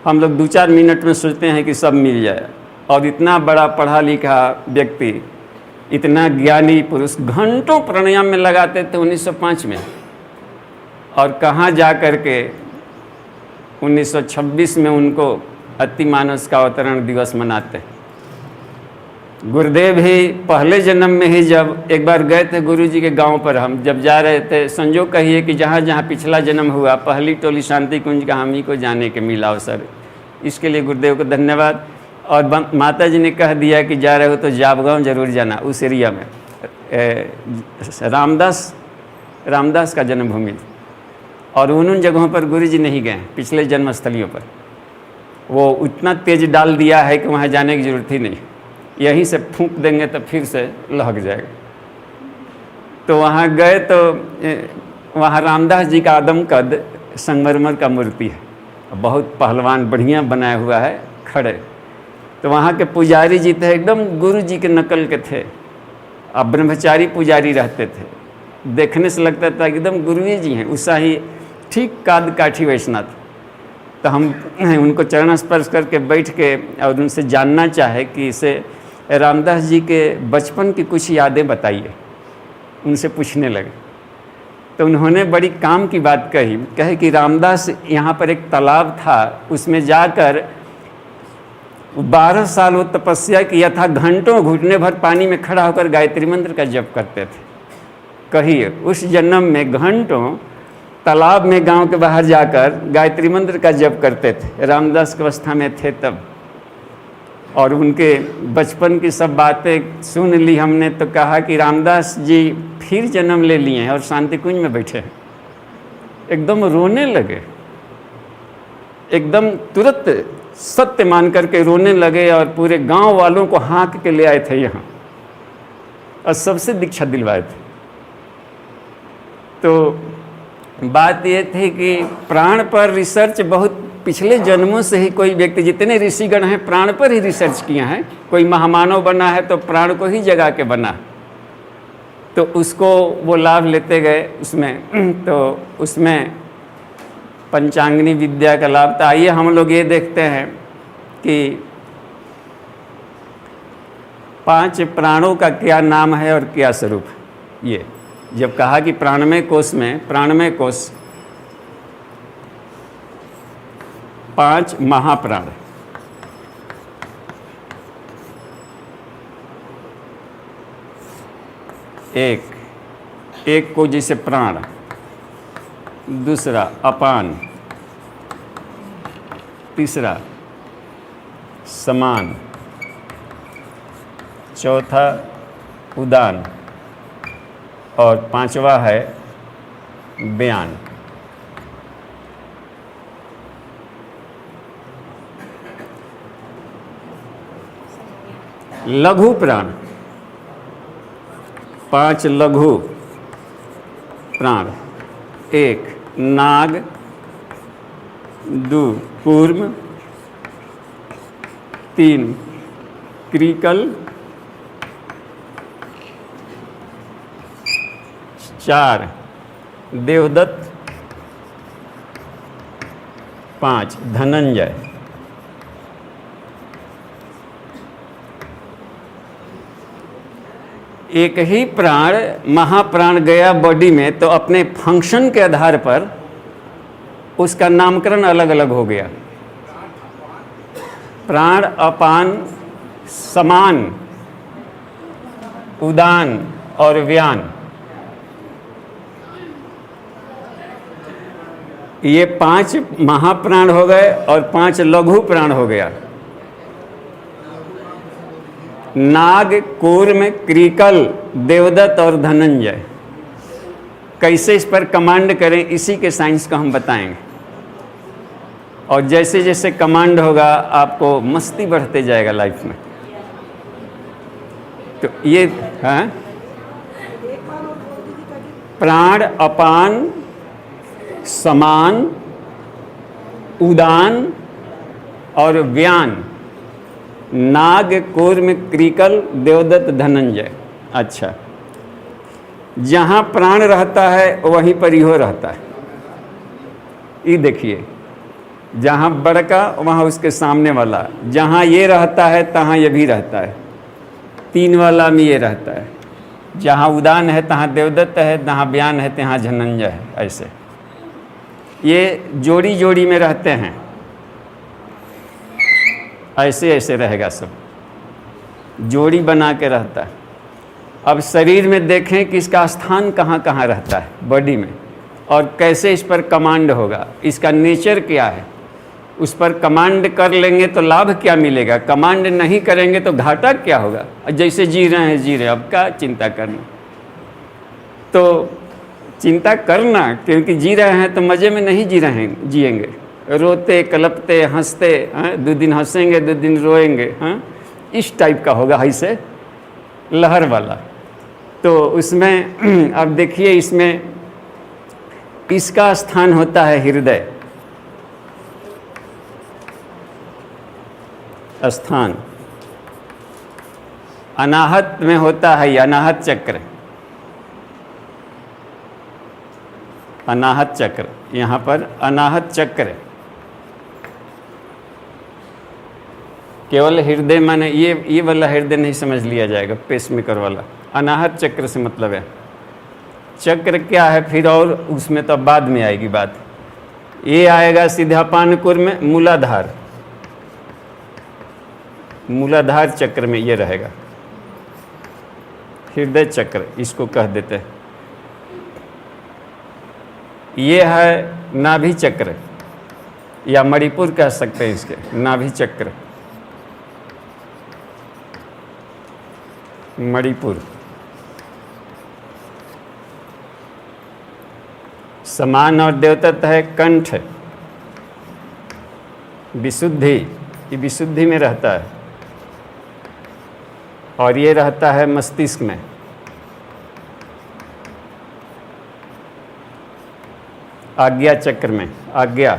हम लोग 2-4 मिनट में सोचते हैं कि सब मिल जाए, और इतना बड़ा पढ़ा लिखा व्यक्ति, इतना ज्ञानी पुरुष घंटों प्राणायाम में लगाते थे 1905 में। और कहाँ जा कर के 1926 में उनको अतिमानस का अवतरण दिवस मनाते हैं। गुरुदेव ही पहले जन्म में ही जब एक बार गए थे गुरु जी के गांव पर, हम जब जा रहे थे, संजोग कहिए कि जहाँ जहाँ पिछला जन्म हुआ, पहली टोली शांति कुंज का हम ही को जाने के मिला अवसर। इसके लिए गुरुदेव को धन्यवाद। और माता जी ने कह दिया कि जा रहे हो तो जाबगांव जरूर जाना, उस एरिया में रामदास रामदास का जन्मभूमि थी, और उन जगहों पर गुरु जी नहीं गए पिछले जन्मस्थलियों पर। वो उतना तेज डाल दिया है कि वहाँ जाने की जरूरत ही नहीं, यहीं से फूंक देंगे तो फिर से लहक जाएगा। तो वहाँ गए तो वहाँ रामदास जी का आदम कद संगमरमर का मूर्ति है, बहुत पहलवान बढ़िया बनाया हुआ है खड़े। तो वहाँ के पुजारी जी थे, एकदम गुरु जी के नकल के थे, अब ब्रह्मचारी पुजारी रहते थे, देखने से लगता था एकदम गुरुजी जी हैं, उषा ही ठीक काद काठी वैष्णव। तो हम उनको चरण स्पर्श करके बैठ के और उनसे जानना चाहे कि इसे रामदास जी के बचपन की कुछ यादें बताइए, उनसे पूछने लगे। तो उन्होंने बड़ी काम की बात कहे कि रामदास यहाँ पर एक तालाब था, उसमें जाकर 12 साल वो तपस्या किया था, घंटों घुटने भर पानी में खड़ा होकर गायत्री मंत्र का जप करते थे। कहिए उस जन्म में घंटों तालाब में गांव के बाहर जाकर गायत्री मंत्र का जप करते थे, रामदास की अवस्था में थे तब। और उनके बचपन की सब बातें सुन ली हमने, तो कहा कि रामदास जी फिर जन्म ले लिए हैं और शांति कुंज में बैठे हैं। एकदम रोने लगे, एकदम तुरंत सत्य मान करके रोने लगे, और पूरे गांव वालों को हाँक के ले आए थे यहाँ और सबसे दीक्षा दिलवाए थे। तो बात ये थी कि प्राण पर रिसर्च बहुत पिछले जन्मों से ही कोई व्यक्ति, जितने ऋषिगण हैं प्राण पर ही रिसर्च किए हैं। कोई महामानव बना है तो प्राण को ही जगा के बना, तो उसको वो लाभ लेते गए उसमें। तो उसमें पंचांगनी विद्या का लाभ। तो आइए हम लोग ये देखते हैं कि 5 प्राणों का क्या नाम है और क्या स्वरूप है। ये जब कहा कि प्राणमय कोश में, प्राणमय कोश 5 महाप्राण, एक को जैसे प्राण, दूसरा अपान, तीसरा समान, चौथा उदान, और 5वां है बयान। लघु प्राण, 5 लघु प्राण। 1 नाग, 2 कूर्म, 3 क्रीकल, 4 देवदत्त, 5 धनंजय। एक ही प्राण महाप्राण गया बॉडी में, तो अपने फंक्शन के आधार पर उसका नामकरण अलग अलग हो गया। प्राण, अपान, समान, उदान और व्यान, ये 5 महाप्राण हो गए और 5 लघु प्राण हो गया। नाग, कूर्म, क्रीकल, देवदत्त और धनंजय। कैसे इस पर कमांड करें, इसी के साइंस को हम बताएंगे। और जैसे जैसे कमांड होगा आपको मस्ती बढ़ते जाएगा लाइफ में। तो ये है प्राण, अपान, समान, उदान और व्यान। नाग, कूर्म, क्रीकल, देवदत्त, धनंजय। अच्छा, जहाँ प्राण रहता है वहीं पर इहो रहता है। ये देखिए, जहाँ बड़का वहाँ उसके सामने वाला, जहाँ ये रहता है तहाँ ये भी रहता है। 3 वाला में ये रहता है। जहाँ उदान है तहाँ देवदत्त है, जहाँ व्यान है तहाँ धनंजय है। ऐसे ये जोड़ी जोड़ी में रहते हैं, ऐसे ऐसे रहेगा, सब जोड़ी बना के रहता है। अब शरीर में देखें कि इसका स्थान कहाँ कहाँ रहता है बॉडी में, और कैसे इस पर कमांड होगा, इसका नेचर क्या है। उस पर कमांड कर लेंगे तो लाभ क्या मिलेगा, कमांड नहीं करेंगे तो घाटा क्या होगा। जैसे जी रहे हैं जी रहे, अब क्या चिंता करना। तो चिंता करना, क्योंकि जी रहे हैं तो मज़े में नहीं जिएंगे, रोते कलपते हंसते, 2 दिन हंसेंगे 2 दिन रोएंगे, इस टाइप का होगा ऐसे लहर वाला। तो उसमें अब देखिए, इसमें इसका स्थान होता है हृदय स्थान, अनाहत में होता है अनाहत चक्र, अनाहत चक्र, यहाँ पर अनाहत चक्र, केवल हृदय माने ये वाला हृदय नहीं समझ लिया जाएगा, पेसमेकर वाला। अनाहत चक्र से मतलब है चक्र क्या है फिर, और उसमें तो बाद में आएगी बात। ये आएगा सीधा पानकुर में मूलाधार, मूलाधार चक्र में ये रहेगा हृदय चक्र, इसको कह देते हैं। ये है नाभि चक्र या मणिपुर कह सकते हैं इसके, नाभि चक्र, मणिपुर। समान और देवतत्व है कंठ, विशुद्धि, ये विशुद्धि में रहता है, और ये रहता है मस्तिष्क में। आज्ञा चक्र में, आज्ञा।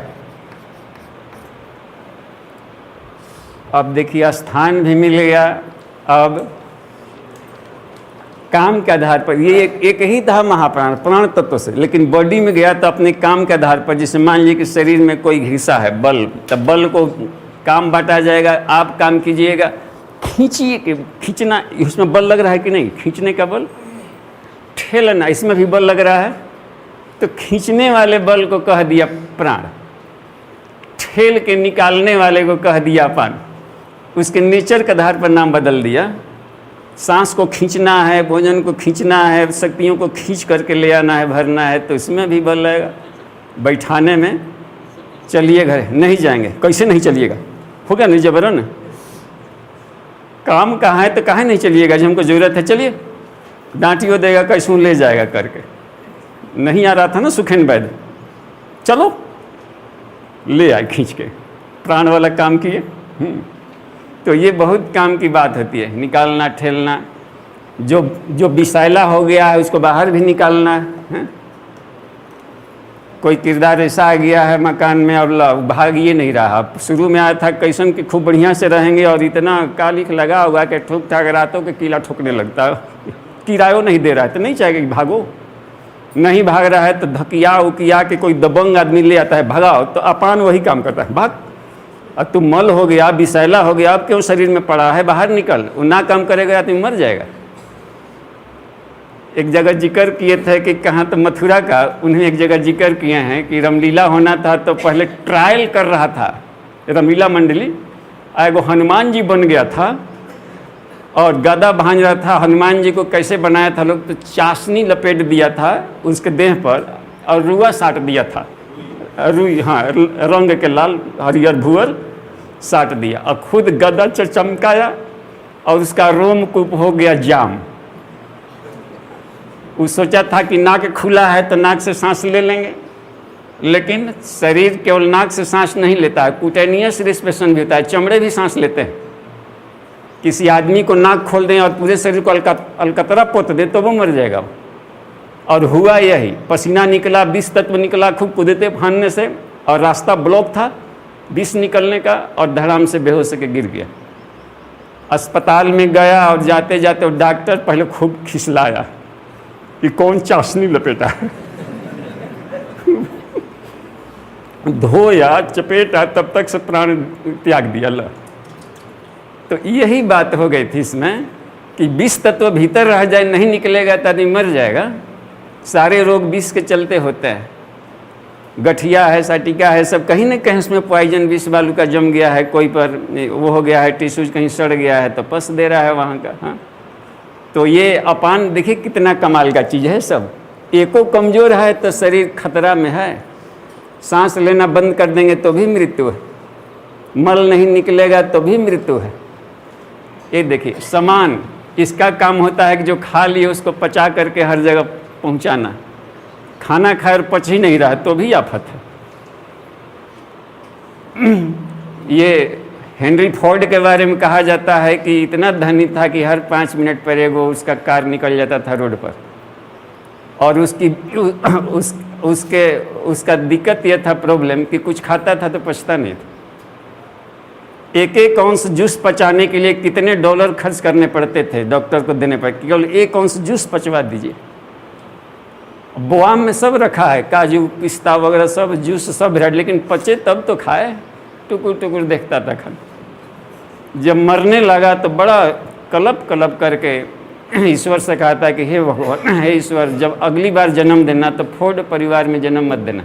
अब देखिए स्थान भी मिल गया। अब काम के आधार पर ये एक ही था महाप्राण, प्राण तत्व से, लेकिन बॉडी में गया तो अपने काम के आधार पर, जैसे मान लीजिए कि शरीर में कोई हिस्सा है बल, तब बल को काम बांटा जाएगा। आप काम कीजिएगा, खींचिए, खींचना, इसमें बल लग रहा है कि नहीं, खींचने का बल, ठेलना, इसमें भी बल लग रहा है, तो खींचने वाले बल को कह दिया प्राण, ठेल के निकालने वाले को कह दिया अपान। उसके नेचर के आधार पर नाम बदल दिया। सांस को खींचना है, भोजन को खींचना है, शक्तियों को खींच करके ले आना है, भरना है, तो इसमें भी बल लगेगा। बैठाने में, चलिए घर नहीं जाएंगे, कैसे नहीं चलिएगा, हो गया नहीं जबरन, काम कहाँ है तो कहाँ नहीं चलिएगा, जब हमको ज़रूरत है चलिए, डांटियो देगा कैसों ले जाएगा करके। नहीं आ रहा था ना सुखेन वैद्य, चलो ले आए खींच के, प्राण वाला काम किए। तो ये बहुत काम की बात होती है, निकालना, ठेलना। जो विषैला हो गया है उसको बाहर भी निकालना है। कोई किरदार ऐसा आ गया है मकान में और भाग ये नहीं रहा। शुरू में आया था कैसन कि खूब बढ़िया से रहेंगे और इतना कालिख लगा होगा कि ठोक ठाक रातों के किला ठोकने लगता है, किरायो नहीं दे रहा है तो नहीं चाहेगा कि भागो। नहीं भाग रहा है तो धकिया उकिया के कोई दबंग आदमी ले आता है, भगाओ, तो अपान वही काम करता है, भाग। अब तू मल हो गया, विषैला हो गया, अब क्यों शरीर में पड़ा है, बाहर निकल। वो ना काम करेगा तो मर जाएगा। एक जगह जिक्र किए थे कि कहाँ, तो मथुरा का, उन्हें एक जगह जिक्र किए हैं कि रामलीला होना था तो पहले ट्रायल कर रहा था रामलीला मंडली। एगो हनुमान जी बन गया था और गदा भांज रहा था। हनुमान जी को कैसे बनाया था लोग, तो चाशनी लपेट दिया था उसके देह पर और रुआ साट दिया था, रुई, हाँ, रंग के लाल हरियर भूअर साट दिया और खुद गदा चमकाया और उसका रोमकूप हो गया जाम। वो सोचा था कि नाक खुला है तो नाक से सांस ले लेंगे, लेकिन शरीर केवल नाक से सांस नहीं लेता है, कुटेनियस रिस्पिरेशन भी होता है, चमड़े भी सांस लेते हैं। किसी आदमी को नाक खोल दें और पूरे शरीर को अलकतरा पोत दें तो वो मर जाएगा। और हुआ यही, पसीना निकला, विष तत्व निकला खूब कूदते फानने से, और रास्ता ब्लॉक था विष निकलने का, और धड़ाम से बेहोश होकर गिर गया। अस्पताल में गया और जाते जाते डॉक्टर पहले खूब खिसलाया कि कौन चाशनी लपेटा है धोया, चपेटा, तब तक से प्राण त्याग दिया अल्लाह। तो यही बात हो गई थी इसमें कि विष तत्व भीतर रह जाए, नहीं निकलेगा तो आदमी मर जाएगा। सारे रोग विष के चलते होते हैं। गठिया है, साटिका है, सब कहीं ना कहीं उसमें पॉइजन विष वालू का जम गया है, कोई पर वो हो गया है, टिश्यूज कहीं सड़ गया है तो पस दे रहा है वहाँ का। हाँ, तो ये अपान देखिए कितना कमाल का चीज़ है। सब एको कमज़ोर है तो शरीर खतरा में है। सांस लेना बंद कर देंगे तो भी मृत्यु है, मल नहीं निकलेगा तो भी मृत्यु है। ये देखिए समान, इसका काम होता है कि जो खा लिए उसको पचा करके हर जगह पहुंचाना। खाना खाए और पच ही नहीं रहा तो भी आफत है। ये हेनरी फोर्ड के बारे में कहा जाता है कि इतना धनी था कि हर 5 मिनट पर एगो उसका कार निकल जाता था रोड पर, और उसका दिक्कत यह था, प्रॉब्लम, कि कुछ खाता था तो पचता नहीं था। एक एक औंस जूस पचाने के लिए कितने डॉलर खर्च करने पड़ते थे डॉक्टर को देने पर, केवल 1 औंस जूस पचवा दीजिए। बोआम में सब रखा है, काजू पिस्ता वगैरह सब जूस सब है, लेकिन पचे तब तो खाए। टुकुर टुकुर देखता था खाना। जब मरने लगा तो बड़ा कलप कलप करके ईश्वर से कहा था कि हे भगवान, हे ईश्वर, जब अगली बार जन्म देना तो फोर्ड परिवार में जन्म मत देना,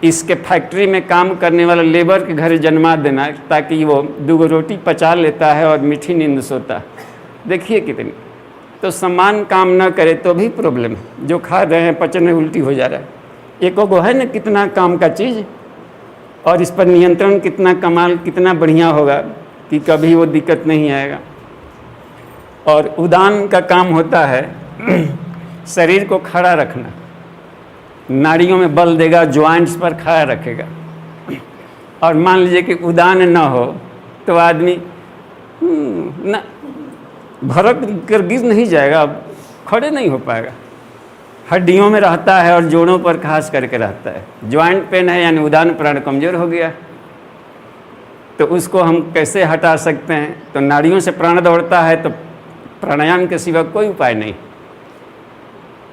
इसके फैक्ट्री में काम करने वाला लेबर के घर जन्मा देना, ताकि वो 2 रोटी पचा लेता है और मीठी नींद सोता है। देखिए कितनी, तो समान काम ना करे तो भी प्रॉब्लम है। जो खा रहे हैं पचने उल्टी हो जा रहा है। एक वो है ना कितना काम का चीज़, और इस पर नियंत्रण कितना कमाल, कितना बढ़िया होगा कि कभी वो दिक्कत नहीं आएगा। और उदान का काम होता है शरीर को खड़ा रखना, नाड़ियों में बल देगा, ज्वाइंट्स पर खड़ा रखेगा। और मान लीजिए कि उदान ना हो तो आदमी ना भरक कर गिर नहीं जाएगा, खड़े नहीं हो पाएगा। हड्डियों में रहता है और जोड़ों पर खास करके रहता है। ज्वाइंट पेन है यानी उदान प्राण कमज़ोर हो गया, तो उसको हम कैसे हटा सकते हैं? तो नाड़ियों से प्राण दौड़ता है, तो प्राणायाम के सिवा कोई उपाय नहीं।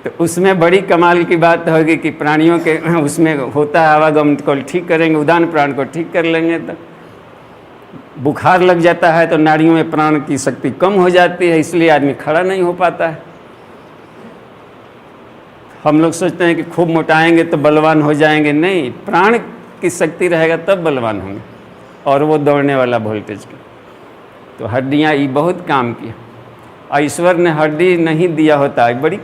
तो उसमें बड़ी कमाल की बात होगी कि प्राणियों के उसमें होता है आवागमन को ठीक करेंगे, उदान प्राण को ठीक कर लेंगे। तो बुखार लग जाता है तो नाड़ियों में प्राण की शक्ति कम हो जाती है, इसलिए आदमी खड़ा नहीं हो पाता है। हम लोग सोचते हैं कि खूब मोटाएंगे तो बलवान हो जाएंगे, नहीं, प्राण की शक्ति रहेगा तब बलवान होंगे, और वो दौड़ने वाला वोल्टेज की। तो हड्डियाँ ये बहुत काम की। ईश्वर ने हड्डी नहीं दिया होता, बड़ी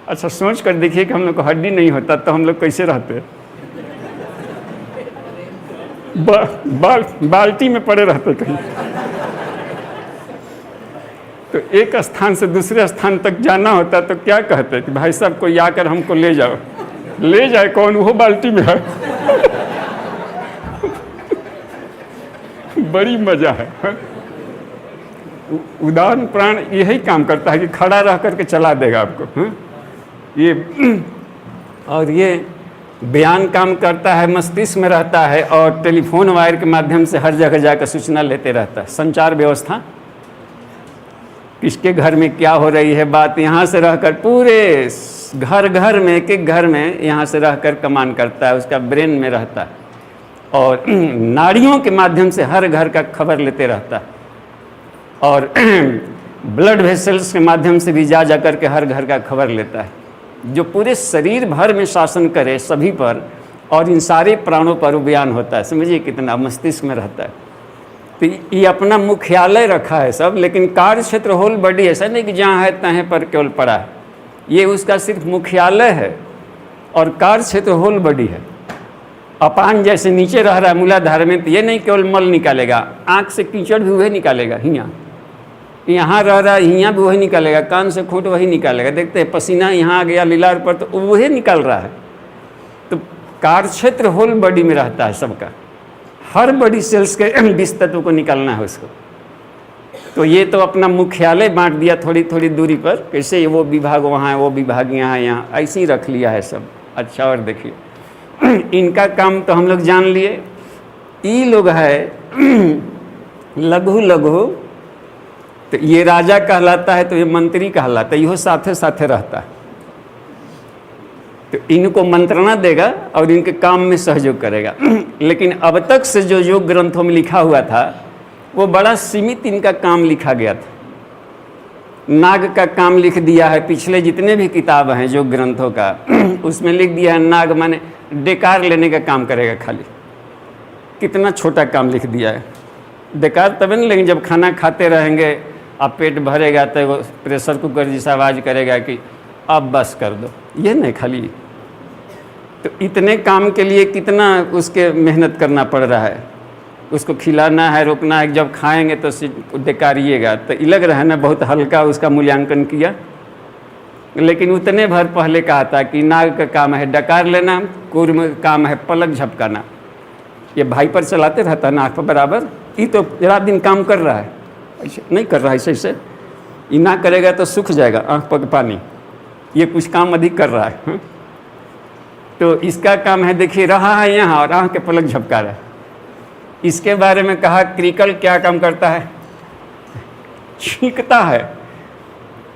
अच्छा सोच कर देखिए कि हम लोग को हड्डी नहीं होता तो हम लोग कैसे रहते? बाल्टी में पड़े रहते कहीं। तो एक स्थान से दूसरे स्थान तक जाना होता तो क्या कहते कि भाई साहब कोई आकर हमको ले जाओ। ले जाए कौन? वो बाल्टी में है। बड़ी मजा है। उदान प्राण यही काम करता है कि खड़ा रह करके चला देगा आपको। ये और ये बयान काम करता है, मस्तिष्क में रहता है और टेलीफोन वायर के माध्यम से हर जगह जाकर सूचना लेते रहता है। संचार व्यवस्था, किसके घर में क्या हो रही है बात, यहाँ से रहकर पूरे घर घर में, एक एक घर में यहाँ से रहकर कमान करता है, उसका ब्रेन में रहता है। और नाड़ियों के माध्यम से हर घर का खबर लेते रहता है, और ब्लड वेसल्स के माध्यम से भी जा कर के हर घर का खबर लेता है, जो पूरे शरीर भर में शासन करे सभी पर, और इन सारे प्राणों पर बयान होता है। समझिए कितना मस्तिष्क में रहता है। तो ये अपना मुख्यालय रखा है सब, लेकिन कार्य क्षेत्र होल बॉडी ऐसा नहीं कि जहाँ है तहाँ पर केवल पड़ा है। ये उसका सिर्फ मुख्यालय है, और कार्य क्षेत्र होल बॉडी है। अपान जैसे नीचे रह रहा है मूलाधार में, तो ये नहीं केवल मल निकालेगा, आँख से कीचड़ भी वही निकालेगा, यहाँ रह रहा है यहाँ भी वही निकालेगा, कान से खूंट वही निकालेगा। देखते हैं पसीना यहाँ आ गया लीलार पर तो वही निकाल रहा है। तो कार्य क्षेत्र होल बॉडी में रहता है सबका, हर बॉडी सेल्स के 20 तत्व को निकालना है उसको। तो ये तो अपना मुख्यालय बांट दिया थोड़ी थोड़ी दूरी पर, कैसे वो विभाग वहाँ है, वो विभाग यहाँ है, यहाँ ऐसे ही रख लिया है सब। अच्छा, और देखिए इनका काम तो हम लोग जान लिए। ये लोग है लघु लघु, तो ये राजा कहलाता है, तो ये मंत्री कहलाता है, यहो साथे साथे रहता है। तो इनको मंत्रणा देगा और इनके काम में सहयोग करेगा। लेकिन अब तक से जो योग ग्रंथों में लिखा हुआ था वो बड़ा सीमित इनका काम लिखा गया था। नाग का काम लिख दिया है, पिछले जितने भी किताब हैं योग ग्रंथों का उसमें लिख दिया है नाग माने डेकार लेने का काम करेगा खाली। कितना छोटा काम लिख दिया है। डेकार तब नहीं, लेकिन जब खाना खाते रहेंगे अब पेट भरेगा तो वो प्रेशर कुकर जैसा आवाज़ करेगा कि अब बस कर दो, ये नहीं खाली। तो इतने काम के लिए कितना उसके मेहनत करना पड़ रहा है, उसको खिलाना है, रोकना है। जब खाएंगे तो डेकारिएगा, तो ये लग रहा है ना बहुत हल्का उसका मूल्यांकन किया। लेकिन उतने भर पहले कहा था कि नाग का काम है डकार लेना, कूर्म का काम है पलक झपकाना। ये भाई पर चलाते रहता नाक पर बराबर, ये तो रात दिन काम कर रहा है, ऐसे नहीं कर रहा है, ऐसे ये ना करेगा तो सूख जाएगा आँख पर पानी, ये कुछ काम अधिक कर रहा है। तो इसका काम है, देखिए रहा है यहाँ और आँख के पलक झपका रहा है। इसके बारे में कहा क्रिकल क्या काम करता है, छींकता है,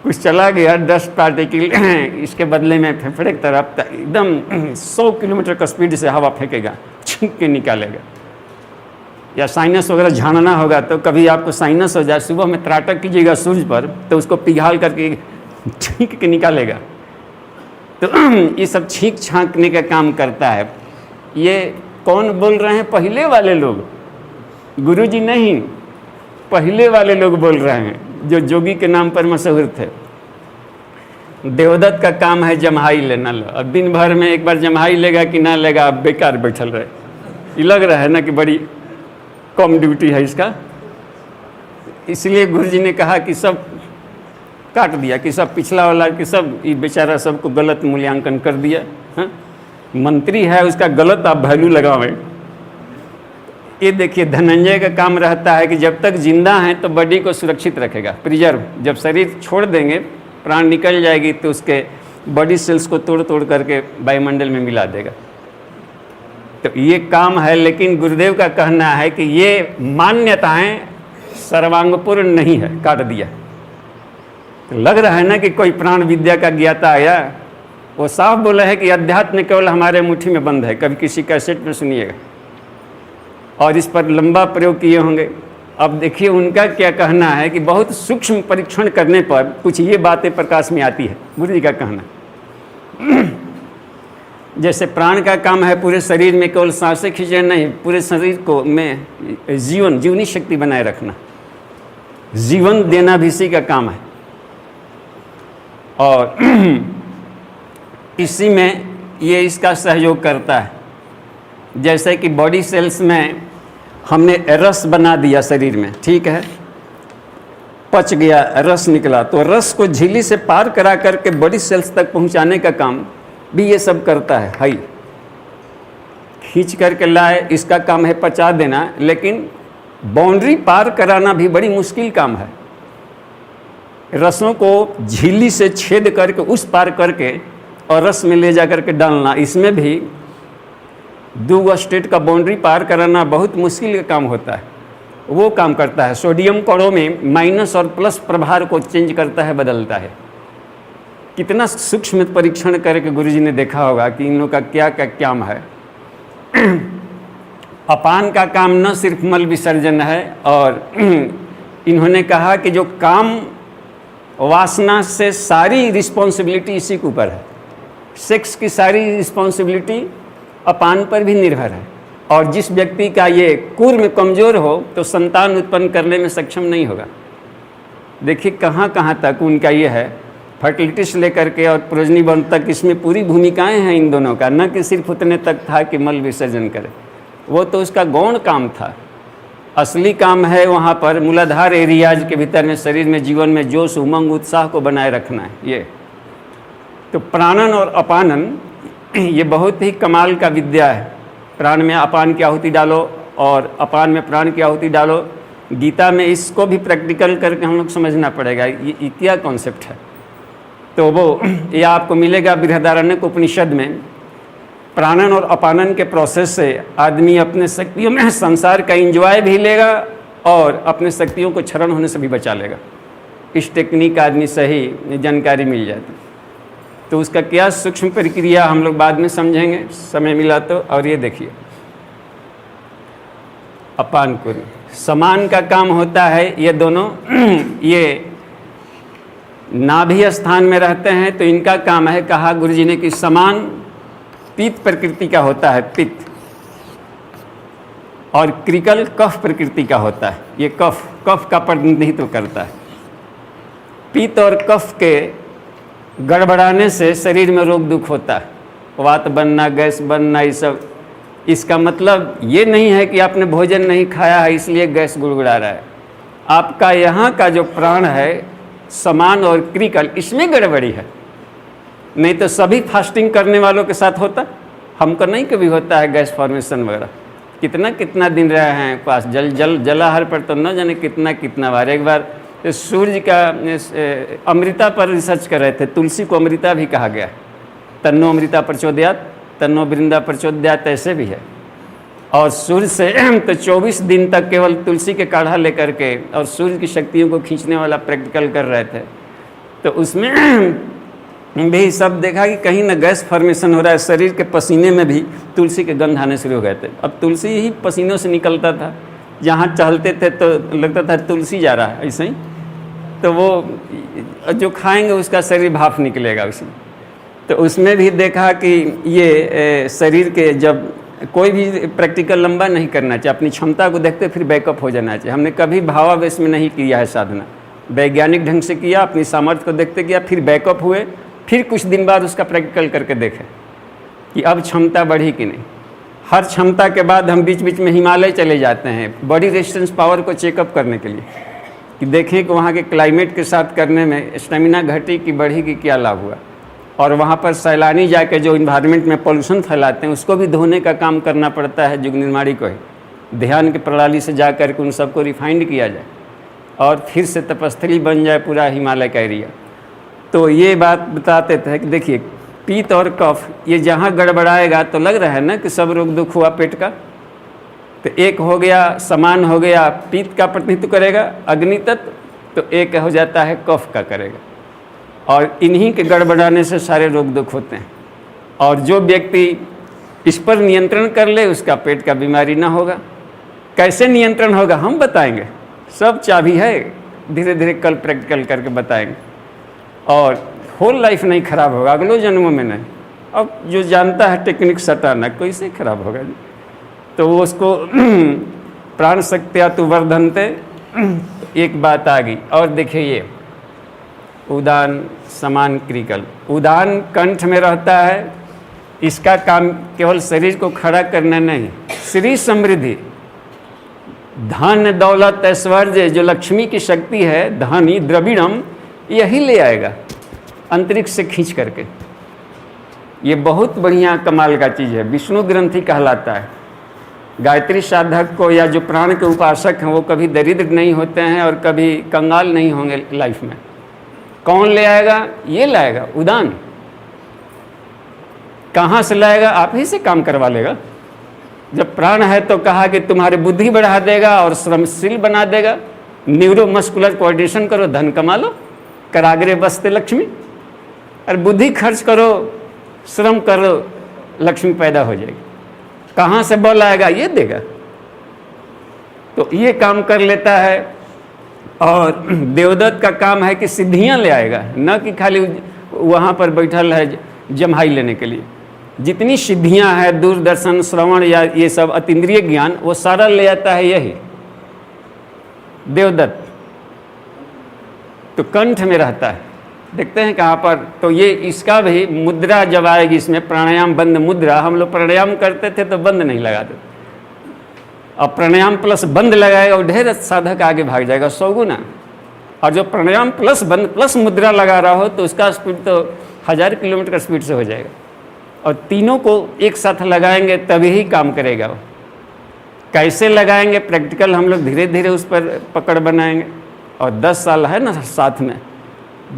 कुछ चला गया डस्ट पार्टिकल, इसके बदले में फेफड़े की तरफ एकदम 100 किलोमीटर का स्पीड से हवा फेंकेगा, छींक के निकालेगा। या साइनस वगैरह झाड़ना होगा तो कभी आपको साइनस हो जाए, सुबह में त्राटक कीजिएगा सूर्य पर तो उसको पिघाल करके छींक के निकालेगा। तो ये सब छींक छांकने का काम करता है। ये कौन बोल रहे हैं? पहले वाले लोग, गुरुजी नहीं, पहले वाले लोग बोल रहे हैं जो जोगी के नाम पर मशहूर थे। देवदत्त का काम है जम्हाई लेना। लो अब दिन भर में एक बार जम्हाई लेगा कि ना लेगा, अब बेकार बैठल रहे। ये लग रहा है ना कि बड़ी कम ड्यूटी है इसका। इसलिए गुरुजी ने कहा कि सब काट दिया, कि सब पिछला वाला कि सब ये बेचारा सबको गलत मूल्यांकन कर दिया। हाँ? मंत्री है उसका गलत आप वैल्यू लगावें। ये देखिए धनंजय का काम रहता है कि जब तक जिंदा हैं तो बॉडी को सुरक्षित रखेगा, प्रिजर्व। जब शरीर छोड़ देंगे, प्राण निकल जाएगी तो उसके बॉडी सेल्स को तोड़ तोड़ करके वायुमंडल में मिला देगा। तो ये काम है। लेकिन गुरुदेव का कहना है कि ये मान्यताएं सर्वांगपूर्ण नहीं है, काट दिया। तो लग रहा है ना कि कोई प्राण विद्या का ज्ञाता आया, वो साफ बोला है कि अध्यात्म केवल हमारे मुट्ठी में बंद है। कभी किसी कैसेट में सुनिएगा, और इस पर लंबा प्रयोग किए होंगे। अब देखिए उनका क्या कहना है कि बहुत सूक्ष्म परीक्षण करने पर कुछ ये बातें प्रकाश में आती है। गुरु जी का कहना जैसे प्राण का काम है पूरे शरीर में केवल सांसें खींचना नहीं, पूरे शरीर को में जीवनी शक्ति बनाए रखना, जीवन देना भी इसी का काम है। और इसी में ये इसका सहयोग करता है। जैसे कि बॉडी सेल्स में हमने रस बना दिया शरीर में, ठीक है, पच गया, रस निकला, तो रस को झिल्ली से पार करा करके बॉडी सेल्स तक पहुंचाने का काम भी ये सब करता है। हाई खींच करके लाए, इसका काम है पचा देना, लेकिन बाउंड्री पार कराना भी बड़ी मुश्किल काम है। रसों को झिल्ली से छेद करके उस पार करके और रस में ले जा करके डालना, इसमें भी 2 स्टेट का बाउंड्री पार कराना बहुत मुश्किल का काम होता है। वो काम करता है। सोडियम कणों में माइनस और प्लस प्रभार को चेंज करता है, बदलता है। कितना सूक्ष्म परीक्षण करके गुरुजी ने देखा होगा कि इन लोगों का क्या क्या काम है। अपान का काम न सिर्फ मल विसर्जन है, और इन्होंने कहा कि जो काम वासना से सारी रिस्पॉन्सिबिलिटी इसी के ऊपर है। सेक्स की सारी रिस्पॉन्सिबिलिटी अपान पर भी निर्भर है। और जिस व्यक्ति का ये कूर्म कमज़ोर हो तो संतान उत्पन्न करने में सक्षम नहीं होगा। देखिए कहाँ कहाँ तक उनका ये है, फर्टिलिटी से लेकर के और प्रोजनी बंध तक, इसमें पूरी भूमिकाएं हैं इन दोनों का। न कि सिर्फ उतने तक था कि मल विसर्जन करे, वो तो उसका गौण काम था। असली काम है वहाँ पर मूलाधार एरियाज के भीतर में शरीर में जीवन में जोश, उमंग, उत्साह को बनाए रखना है। ये तो प्राणन और अपानन ये बहुत ही कमाल का विद्या है। प्राण में अपान की आहुति डालो और अपान में प्राण की आहुति डालो। गीता में इसको भी प्रैक्टिकल करके हम लोग समझना पड़ेगा ये क्या कॉन्सेप्ट है। तो वो ये आपको मिलेगा बृहदारण्यक उपनिषद में। प्राणन और अपानन के प्रोसेस से आदमी अपने शक्तियों में संसार का एंजॉय भी लेगा और अपने शक्तियों को क्षरण होने से भी बचा लेगा। इस टेक्निक का आदमी सही जानकारी मिल जाती। तो उसका क्या सूक्ष्म प्रक्रिया हम लोग बाद में समझेंगे, समय मिला तो। और ये देखिए अपान कुर्म समान का काम होता है। ये दोनों ये नाभि स्थान में रहते हैं, तो इनका काम है, कहा गुरुजी ने कि समान पित्त प्रकृति का होता है, पित्त, और क्रिकल कफ प्रकृति का होता है। ये कफ का प्रतिनिधित्व करता है। पित्त और कफ के गड़बड़ाने से शरीर में रोग दुख होता है, वात बनना, गैस बनना, ये सब। इसका मतलब ये नहीं है कि आपने भोजन नहीं खाया है इसलिए गैस गुड़गुड़ा रहा है। आपका यहाँ का जो प्राण है, समान और क्रिकल, इसमें गड़बड़ी है। नहीं तो सभी फास्टिंग करने वालों के साथ होता, हमको नहीं कभी होता है गैस फॉर्मेशन वगैरह। कितना कितना दिन रहे हैं पास जलाहार पर, तो न जाने कितना बार। एक बार सूर्य का अमृता पर रिसर्च कर रहे थे, तुलसी को अमृता भी कहा गया, तन्नो अमृता प्रचोदयात तन्नो वृंदा प्रचोदयात, ऐसे भी है। और सूर्य से तो 24 दिन तक केवल तुलसी के काढ़ा लेकर के और सूर्य की शक्तियों को खींचने वाला प्रैक्टिकल कर रहे थे। तो उसमें भी सब देखा कि कहीं ना गैस फॉर्मेशन हो रहा है, शरीर के पसीने में भी तुलसी के गंध आने शुरू हो गए थे। अब तुलसी ही पसीनों से निकलता था, जहाँ चलते थे तो लगता था तुलसी जा रहा है ऐसे ही, तो वो जो खाएंगे उसका शरीर भाप निकलेगा उसमें। तो उसमें भी देखा कि ये शरीर के जब कोई भी प्रैक्टिकल लंबा नहीं करना चाहिए, अपनी क्षमता को देखते फिर बैकअप हो जाना चाहिए। हमने कभी भावावेश में नहीं किया है साधना, वैज्ञानिक ढंग से किया, अपनी सामर्थ्य को देखते किया, फिर बैकअप हुए, फिर कुछ दिन बाद उसका प्रैक्टिकल करके देखें कि अब क्षमता बढ़ी कि नहीं। हर क्षमता के बाद हम बीच बीच में हिमालय चले जाते हैं बॉडी रेजिस्टेंस पावर को चेकअप करने के लिए, कि देखें कि वहाँ के क्लाइमेट के साथ करने में स्टेमिना घटी कि बढ़ी कि क्या लाभ हुआ। और वहाँ पर सैलानी जाके जो इन्वायरमेंट में पोल्यूशन फैलाते हैं उसको भी धोने का काम करना पड़ता है जुग निर्माणी को ही। ध्यान की प्रणाली से जा कर के उन सबको रिफाइंड किया जाए और फिर से तपस्थली बन जाए पूरा हिमालय का एरिया। तो ये बात बताते थे कि देखिए पीत और कफ ये जहाँ गड़बड़ाएगा तो लग रहा है ना कि सब रोग दुख हुआ पेट का। तो एक हो गया समान हो गया, पीत का प्रतिनिधित्व करेगा अग्नि तत्व, तो एक हो जाता है कफ का करेगा, और इन्हीं के गड़बड़ाने से सारे रोग दुख होते हैं। और जो व्यक्ति इस पर नियंत्रण कर ले उसका पेट का बीमारी ना होगा। कैसे नियंत्रण होगा हम बताएंगे, सब चाबी है, धीरे धीरे कल प्रैक्टिकल करके बताएंगे। और होल लाइफ नहीं खराब होगा, अगले जन्मों में नहीं। अब जो जानता है टेक्निक सटाना कैसे खराब होगा जी, तो वो उसको प्राण शक्तिया तो वर्धनते, एक बात आ गई। और देखिए ये उदान समान क्रिकल, उदान कंठ में रहता है, इसका काम केवल शरीर को खड़ा करना नहीं, श्री समृद्धि धन दौलत ऐश्वर्य जो लक्ष्मी की शक्ति है, धनी द्रविड़म, यही ले आएगा अंतरिक्ष से खींच करके। ये बहुत बढ़िया कमाल का चीज़ है, विष्णु ग्रंथि कहलाता है। गायत्री साधक को या जो प्राण के उपासक हैं वो कभी दरिद्र नहीं होते हैं और कभी कंगाल नहीं होंगे लाइफ में। कौन ले आएगा? ये लाएगा उदान। कहाँ से लाएगा? आप ही से काम करवा लेगा। जब प्राण है तो कहा कि तुम्हारी बुद्धि बढ़ा देगा और श्रमशील बना देगा, न्यूरो मस्कुलर कोऑर्डिनेशन करो, धन कमा लो, कराग्रे बसते लक्ष्मी। और बुद्धि खर्च करो, श्रम करो, लक्ष्मी पैदा हो जाएगी। कहाँ से बल आएगा? ये देगा। तो ये काम कर लेता है। और देवदत्त का काम है कि सिद्धियां ले आएगा, न कि खाली वहाँ पर बैठल है जम्हाई लेने के लिए। जितनी सिद्धियां हैं, दूरदर्शन, श्रवण या ये सब अतीन्द्रिय ज्ञान, वो सारा ले आता है यही देवदत्त। तो कंठ में रहता है, देखते हैं कहाँ पर। तो ये इसका भी मुद्रा जब आएगी, इसमें प्राणायाम बंद मुद्रा। हम लोग प्राणायाम करते थे तो बंद नहीं लगाते, अब प्राणायाम प्लस बंद लगाएगा और ढेर साधक आगे भाग जाएगा 100 गुना। और जो प्राणायाम प्लस बंद प्लस मुद्रा लगा रहा हो तो उसका स्पीड तो 1000 किलोमीटर स्पीड से हो जाएगा। और तीनों को एक साथ लगाएंगे तभी ही काम करेगा वो। कैसे लगाएंगे? प्रैक्टिकल हम लोग धीरे धीरे उस पर पकड़ बनाएंगे। और 10 साल है ना साथ में,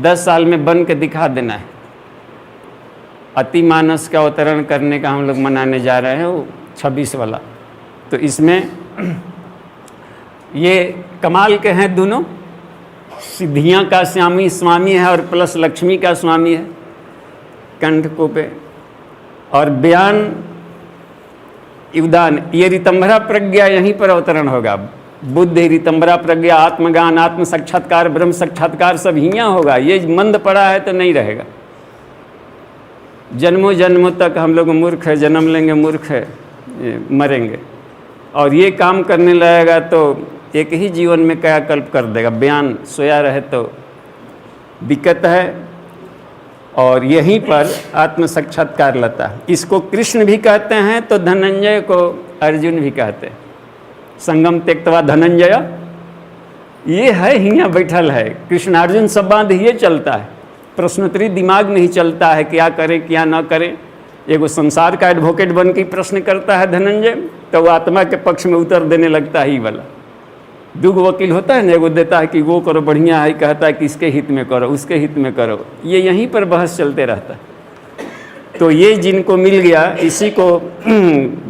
10 साल में बन के दिखा देना है। अतिमानस का अवतरण करने का हम लोग मनाने जा रहे हैं, वो 26 वाला। तो इसमें ये कमाल के हैं दोनों, सिद्धियां का स्वामी है और प्लस लक्ष्मी का स्वामी है कंठ को पे। और बयान उदान, ये ऋतंभरा प्रज्ञा यहीं पर अवतरण होगा। बुद्धि, ऋतंभरा प्रज्ञा, आत्मज्ञान, आत्म साक्षात्कार, ब्रह्म साक्षात्कार सब हियाँ होगा। ये मंद पड़ा है तो नहीं रहेगा। जन्मों जन्मों तक हम लोग मूर्ख है, जन्म लेंगे मूर्ख है, मरेंगे। और ये काम करने लगेगा तो एक ही जीवन में क्या कल्प कर देगा। बयान सोया रहे तो दिक्कत है। और यहीं पर आत्म साक्षात्कार लाता है। इसको कृष्ण भी कहते हैं तो धनंजय को अर्जुन भी कहते हैं। संगम त्यक्तवा धनंजय, ये है हियाँ बैठल है। कृष्णार्जुन संवाद ये चलता है। प्रश्नोत्तरी दिमाग में ही चलता है, क्या करें क्या ना करें। एगो संसार का एडवोकेट बन के प्रश्न करता है धनंजय, तो वो आत्मा के पक्ष में उत्तर देने लगता है ही वाला। दुगो वकील होता है ना, एगो देता है कि वो करो बढ़िया है, कहता है कि इसके हित में करो, उसके हित में करो, ये यहीं पर बहस चलते रहता है। तो ये जिनको मिल गया, इसी को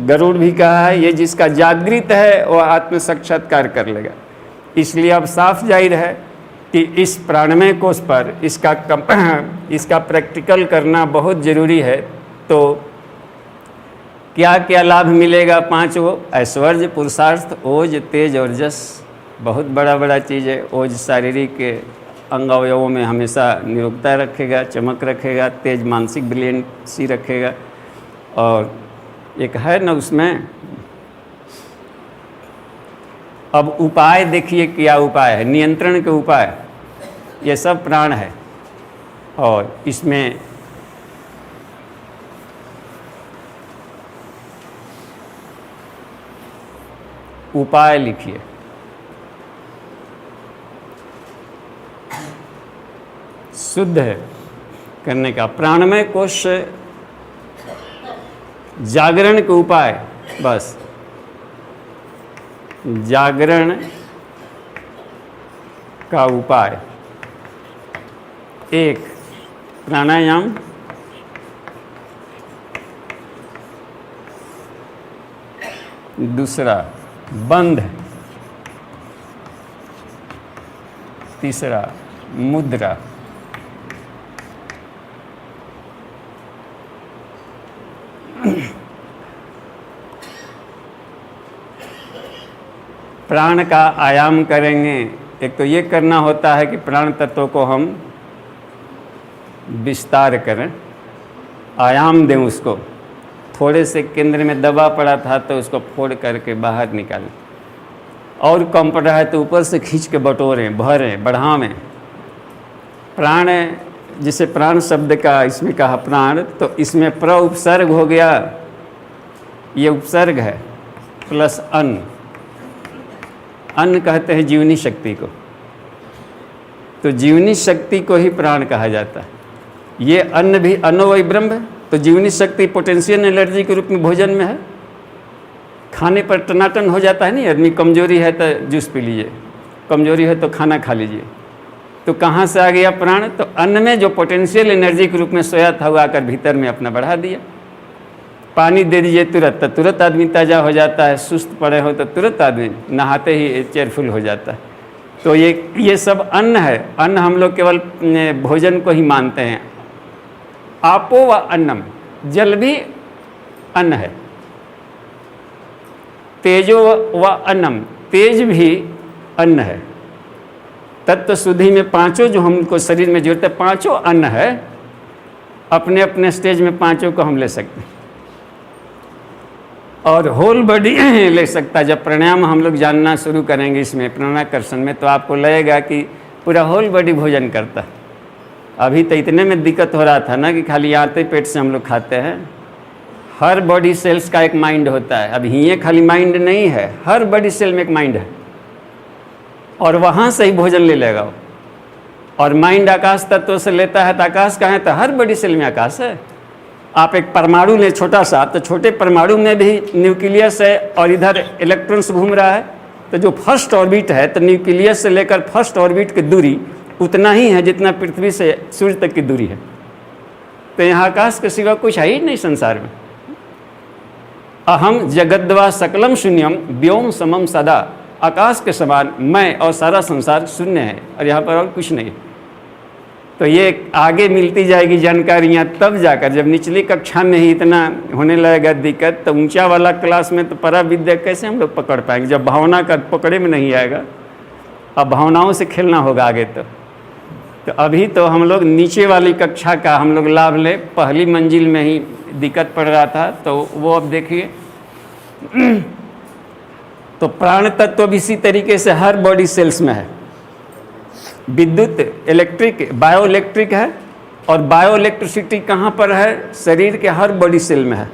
गरुड़ भी कहा है, ये जिसका जागृत है वो आत्म साक्षात्कार कर लेगा। इसलिए अब साफ जाहिर है कि इस प्राणमय कोश पर इसका प्रैक्टिकल करना बहुत ज़रूरी है। तो क्या क्या लाभ मिलेगा? 5 ऐश्वर्य, पुरुषार्थ, ओज, तेज और जस। बहुत बड़ा बड़ा चीज़ है। ओज शारीरिक अंग अवयवों में हमेशा निरोगता रखेगा, चमक रखेगा। तेज मानसिक ब्रिलियंसी रखेगा। और एक है ना उसमें, अब उपाय देखिए क्या उपाय है, नियंत्रण के उपाय, ये सब प्राण है। और इसमें उपाय लिखिए। शुद्ध है करने का प्राणमय कोश जागरण के उपाय, बस जागरण का उपाय। 1 प्राणायाम, 2 बंध, 3 मुद्रा, प्राण का आयाम करेंगे। एक तो ये करना होता है कि प्राण तत्व को हम विस्तार करें, आयाम दें उसको। थोड़े से केंद्र में दबा पड़ा था तो उसको फोड़ करके बाहर निकालें, और कम पड़ा है तो ऊपर से खींच के बटोरें, भरें, बढ़ावें। प्राण, जिसे प्राण शब्द का इसमें कहा प्राण, तो इसमें प्र उपसर्ग हो गया, ये उपसर्ग है, प्लस अन्न। अन्न कहते हैं जीवनी शक्ति को, तो जीवनी शक्ति को ही प्राण कहा जाता है। ये अन्न भी अन्नो वही ब्रह्म है। तो जीवनी शक्ति पोटेंशियल एनर्जी के रूप में भोजन में है। खाने पर टनाटन हो जाता है नहीं आदमी, कमजोरी है तो जूस पी लीजिए, कमजोरी है तो खाना खा लीजिए। तो कहाँ से आ गया प्राण? तो अन्न में जो पोटेंशियल एनर्जी के रूप में सोया था वो आकर भीतर में अपना बढ़ा दिया। पानी दे दीजिए तुरंत, तो तुरंत आदमी ताज़ा हो जाता है। सुस्त पड़े हो तो तुरंत आदमी नहाते ही चेयरफुल हो जाता है। तो ये सब अन्न है। अन्न हम लोग केवल भोजन को ही मानते हैं। आपो व अन्नम, जल भी अन्न है। तेजो व अन्नम, तेज भी अन्न है। तत्व शुद्धि में 5 जो हमको शरीर में जरूरत है, 5 अन्न है। अपने अपने स्टेज में 5 को हम ले सकते हैं, और होल बॉडी ले सकता है। जब प्राणायाम हम लोग जानना शुरू करेंगे इसमें प्राणाकर्षण में, तो आपको लगेगा कि पूरा होल बॉडी भोजन करता है। अभी तो इतने में दिक्कत हो रहा था ना कि खाली आते पेट से हम लोग खाते हैं। हर बॉडी सेल्स का एक माइंड होता है। अब ये खाली माइंड नहीं है, हर बॉडी सेल में एक माइंड है, और वहाँ से ही भोजन ले लेगा वो। और माइंड आकाश तत्व से लेता है, तो आकाश कहाँ है? तो हर बॉडी सेल में आकाश है। आप एक परमाणु लें छोटा सा, तो छोटे परमाणु में भी न्यूक्लियस है और इधर इलेक्ट्रॉन्स घूम रहा है। तो जो फर्स्ट ऑर्बिट है, तो न्यूक्लियस से लेकर फर्स्ट ऑर्बिट की दूरी उतना ही है जितना पृथ्वी से सूर्य तक की दूरी है। तो यहाँ आकाश के सिवा कुछ है ही नहीं संसार में। अहम जगद्वा सकलम शून्यम व्योम समम सदा, आकाश के समान मैं और सारा संसार शून्य है, और यहाँ पर और कुछ नहीं। तो ये आगे मिलती जाएगी जानकारियाँ, तब जाकर जब निचली कक्षा में ही इतना होने लगेगा दिक्कत, तो ऊंचा वाला क्लास में तो परा विद्या कैसे हम लोग पकड़ पाएंगे, जब भावना का पकड़े में नहीं आएगा। अब भावनाओं से खेलना होगा आगे। तो अभी तो हम लोग नीचे वाली कक्षा का हम लोग लाभ ले। पहली मंजिल में ही दिक्कत पड़ रहा था, तो वो अब देखिए। तो प्राण तत्व भी इसी तरीके से हर बॉडी सेल्स में है। विद्युत, इलेक्ट्रिक, बायो इलेक्ट्रिक है, और बायो इलेक्ट्रिसिटी कहाँ पर है? शरीर के हर बॉडी सेल में है।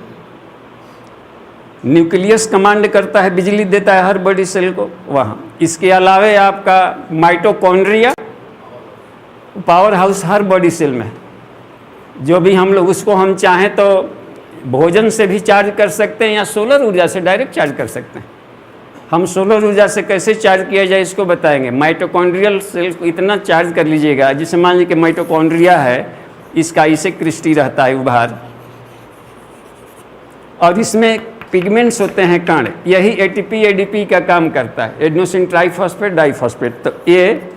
न्यूक्लियस कमांड करता है, बिजली देता है हर बॉडी सेल को वहाँ। इसके अलावे आपका माइटोकॉन्ड्रिया, पावर हाउस हर बॉडी सेल में है। जो भी हम लोग उसको हम चाहें तो भोजन से भी चार्ज कर सकते हैं या सोलर ऊर्जा से डायरेक्ट चार्ज कर सकते हैं। हम सोलर ऊर्जा से कैसे चार्ज किया जाए इसको बताएंगे। माइटोकॉन्ड्रियल सेल को इतना चार्ज कर लीजिएगा, जिसे मान लीजिए कि माइटोकॉन्ड्रिया है, इसका इसे क्रिस्टी रहता है उभार, और इसमें पिगमेंट्स होते हैं कण, यही एटीपी एडीपी का काम करता है, एडेनोसिन ट्राइफॉस्फेट डाइफॉस्फेट। तो ये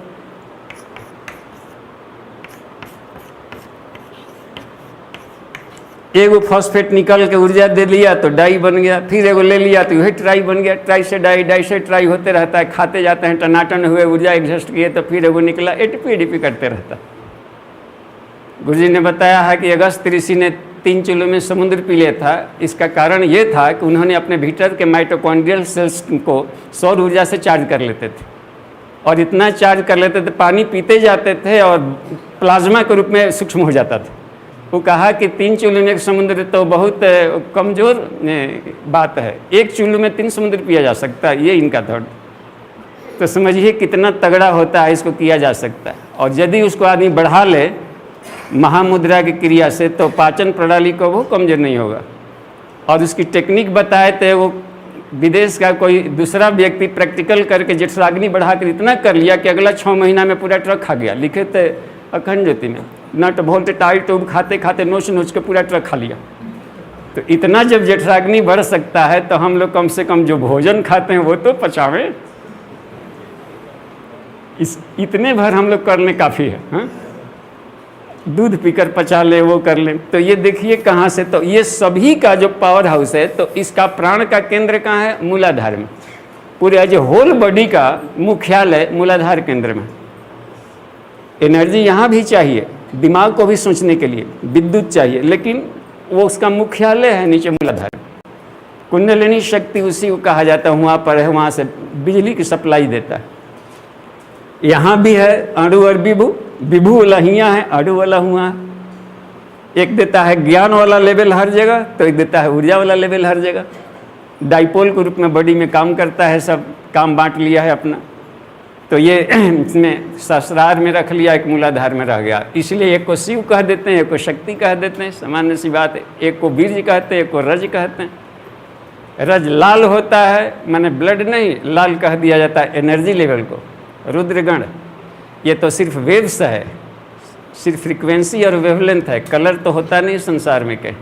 एगो फॉस्फेट निकल के ऊर्जा दे लिया तो डाई बन गया, फिर एगो ले लिया तो वही ट्राई बन गया, ट्राई से डाई, डाई से ट्राई होते रहता है, खाते जाते हैं, टनाटन हुए, ऊर्जा एडजस्ट किए तो फिर एगो निकला, एटीपी एडीपी करते रहता। गुरुजी ने बताया है कि अगस्त ऋषि ने 3 चूल्हों में समुद्र पी लिया था। इसका कारण ये था कि उन्होंने अपने भीतर के माइटोकॉन्ड्रियल सेल्स को सौर ऊर्जा से चार्ज कर लेते थे, और इतना चार्ज कर लेते थे, पानी पीते जाते थे और प्लाज्मा के रूप में सूक्ष्म हो जाता था। वो कहा कि 3 चूल्हे में एक समुद्र तो बहुत कमज़ोर बात है, 1 चूल्हे में 3 समुद्र पिया जा सकता है, ये इनका थॉट। तो समझिए कितना तगड़ा होता है, इसको किया जा सकता है। और यदि उसको आदमी बढ़ा ले महामुद्रा की क्रिया से तो पाचन प्रणाली को वो कमजोर नहीं होगा। और उसकी टेक्निक बताए थे, वो विदेश का कोई दूसरा व्यक्ति प्रैक्टिकल करके जठराग्नि बढ़ा कर इतना कर लिया कि अगला 6 महीना में पूरा ट्रक खा गया। लिखे थे अखंड ज्योति में, नट बोल्ट टाइट टूब खाते खाते नोच नोच के पूरा ट्रक खा लिया। तो इतना जब जठराग्नि बढ़ सकता है तो हम लोग कम से कम जो भोजन खाते हैं वो तो पचावें, इतने भर हम लोग करने काफ़ी है। हाँ, दूध पीकर पचा ले, वो कर ले। तो ये देखिए कहाँ से, तो ये सभी का जो पावर हाउस है, तो इसका प्राण का केंद्र कहाँ है? मूलाधार में। पूरे जो होल बॉडी का मुख्यालय मूलाधार केंद्र में। एनर्जी यहाँ भी चाहिए, दिमाग को भी सोचने के लिए विद्युत चाहिए, लेकिन वो उसका मुख्यालय है नीचे मूलाधार। कुंडलिनी शक्ति उसी को कहा जाता है, वहाँ पर है, वहाँ से बिजली की सप्लाई देता है। यहाँ भी है अणु और विभु, विभु वाला यहाँ है, अणु वाला हुआ। एक देता है ज्ञान वाला लेवल हर जगह, तो एक देता है ऊर्जा वाला लेवल हर जगह। डाइपोल के रूप में बॉडी में काम करता है, सब काम बांट लिया है अपना। तो ये इसमें सहस्रार में रख लिया, एक मूलाधार में रह गया। इसलिए एक को शिव कह देते हैं, एक को शक्ति कह देते हैं, सामान्य सी बात है। एक को बीर्ज कहते हैं, एक को रज कहते हैं। रज लाल होता है, माने ब्लड नहीं, लाल कह दिया जाता है एनर्जी लेवल को। रुद्रगण ये तो सिर्फ वेव्स है, सिर्फ फ्रीक्वेंसी और वेवलेंथ है, कलर तो होता नहीं संसार में कहीं।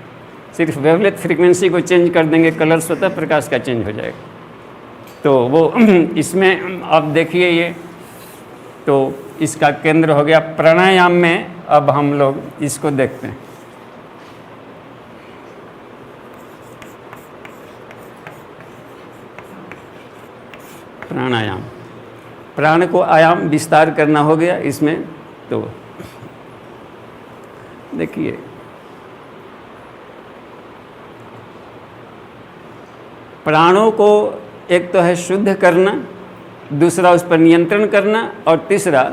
सिर्फ वेवलेंथ फ्रीक्वेंसी को चेंज कर देंगे, कलर स्वतः प्रकाश का चेंज हो जाएगा। तो वो इसमें अब देखिए, ये तो इसका केंद्र हो गया। प्राणायाम में अब हम लोग इसको देखते हैं। प्राणायाम, प्राण को आयाम विस्तार करना हो गया इसमें। तो देखिए, प्राणों को एक तो है शुद्ध करना, दूसरा उस पर नियंत्रण करना, और तीसरा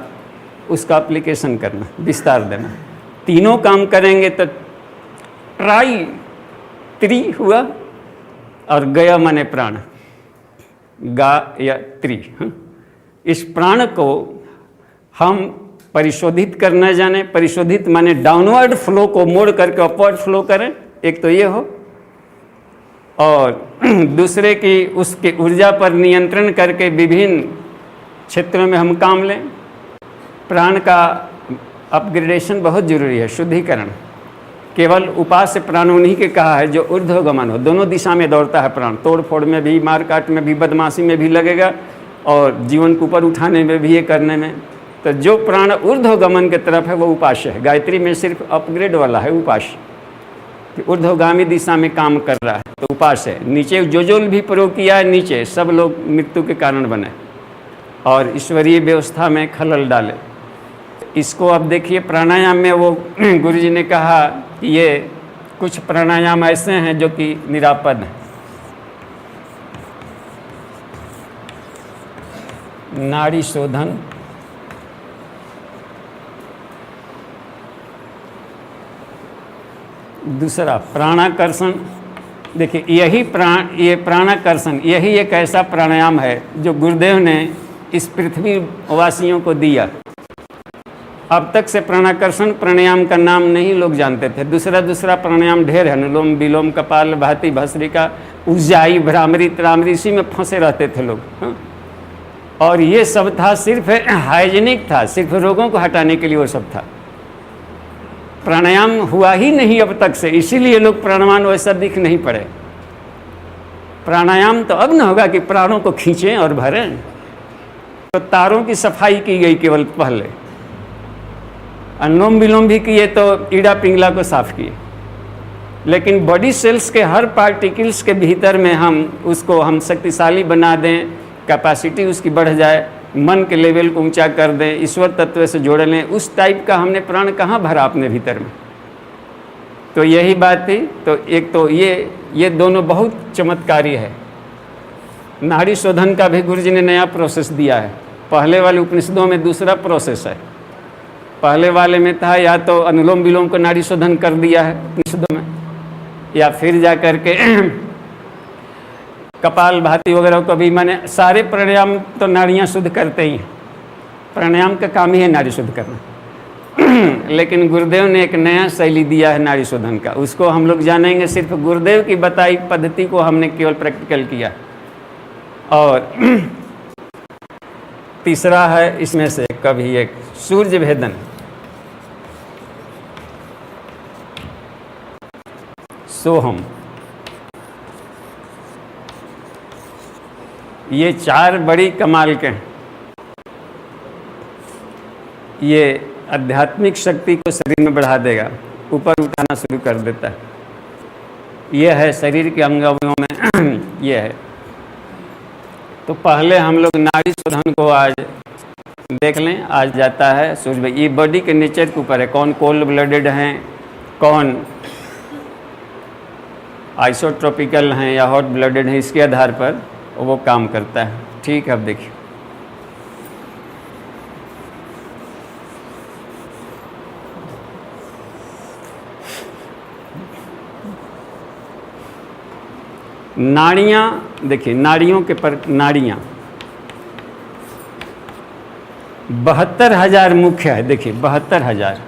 उसका एप्लीकेशन करना, विस्तार देना। तीनों काम करेंगे तो त्रि हुआ, और गया माने प्राण, गा या त्रि। इस प्राण को हम परिशोधित करना जाने। परिशोधित माने डाउनवर्ड फ्लो को मोड़ करके अपवर्ड फ्लो करें, एक तो ये हो, और दूसरे की उसके ऊर्जा पर नियंत्रण करके विभिन्न क्षेत्रों में हम काम लें। प्राण का अपग्रेडेशन बहुत जरूरी है, शुद्धिकरण। केवल उपास्य प्राण उन्हीं के कहा है जो ऊर्ध्वगमन हो, दोनों दिशा में दौड़ता है प्राण। तोड़ फोड़ में भी, मारकाट में भी, बदमाशी में भी लगेगा, और जीवन को ऊपर उठाने में भी, ये करने में। तो जो प्राण ऊर्ध्वगमन की तरफ है वो उपास्य है। गायत्री में सिर्फ अपग्रेड वाला है उपास्य, ऊर्ध्वगामी दिशा में काम कर रहा है, तो उपास्य है। नीचे जो भी प्रयोग किया है, नीचे सब लोग मृत्यु के कारण बने और ईश्वरीय व्यवस्था में खलल डाले। इसको अब देखिए, प्राणायाम में वो गुरुजी ने कहा कि ये कुछ प्राणायाम ऐसे हैं जो कि निरापद हैं। नाड़ी शोधन, दूसरा प्राणाकर्षण। देखिए ये प्राणाकर्षण, यही एक ऐसा प्राणायाम है जो गुरुदेव ने इस पृथ्वी वासियों को दिया। अब तक से प्राणाकर्षण प्राणायाम का नाम नहीं लोग जानते थे। दूसरा प्राणायाम ढेर है, अनुलोम विलोम, कपाल भाती, भस्त्रिका, उज्जाई, भ्रामरी, त्रामरी, इसी में फंसे रहते थे लोग। हाँ? और ये सब था सिर्फ हाइजीनिक था, सिर्फ रोगों को हटाने के लिए वो सब था। प्राणायाम हुआ ही नहीं अब तक से, इसीलिए लोग प्राणवान वैसा दिख नहीं पड़े। प्राणायाम तो अब न होगा कि प्राणों को खींचें और भरें। तो तारों की सफाई की गई केवल पहले, अनुलोम विलोम भी किए तो ईड़ा पिंगला को साफ किए, लेकिन बॉडी सेल्स के हर पार्टिकल्स के भीतर में हम शक्तिशाली बना दें, कैपेसिटी उसकी बढ़ जाए, मन के लेवल को ऊंचा कर दें, ईश्वर तत्व से जोड़ लें, उस टाइप का हमने प्राण कहाँ भरा अपने भीतर में। तो यही बात थी। तो एक तो ये दोनों बहुत चमत्कारी है। नाड़ी शोधन का भी गुरु जी ने नया प्रोसेस दिया है। पहले वाले उपनिषदों में दूसरा प्रोसेस है। पहले वाले में था या तो अनुलोम विलोम को नाड़ी शोधन कर दिया है उपनिषदों में, या फिर जा कर के कपाल भाती वगैरह को भी, माने सारे प्राणायाम तो नाड़ियाँ शुद्ध करते ही हैं। प्राणायाम का काम ही है नाड़ी शुद्ध करना। लेकिन गुरुदेव ने एक नया शैली दिया है नाड़ी शोधन का, उसको हम लोग जानेंगे। सिर्फ गुरुदेव की बताई पद्धति को हमने केवल प्रैक्टिकल किया। और तीसरा है इसमें से कभी एक सूर्य भेदन। सोहम, ये चार बड़ी कमाल के हैं। ये आध्यात्मिक शक्ति को शरीर में बढ़ा देगा, ऊपर उठाना शुरू कर देता है। ये है शरीर के अंग अवयवों में ये है। तो पहले हम लोग नाड़ी शोधन को आज देख लें। आज जाता है सूर्य। ये बॉडी के नेचर के ऊपर है, कौन कोल्ड ब्लडेड हैं, कौन आइसोट्रोपिकल हैं या हॉट ब्लडेड हैं, इसके आधार पर वो काम करता है। ठीक है, अब देखिए नाड़ियाँ। देखिए नाड़ियों के पर नाड़ियाँ 72,000 मुख्य है। देखिए 72,000,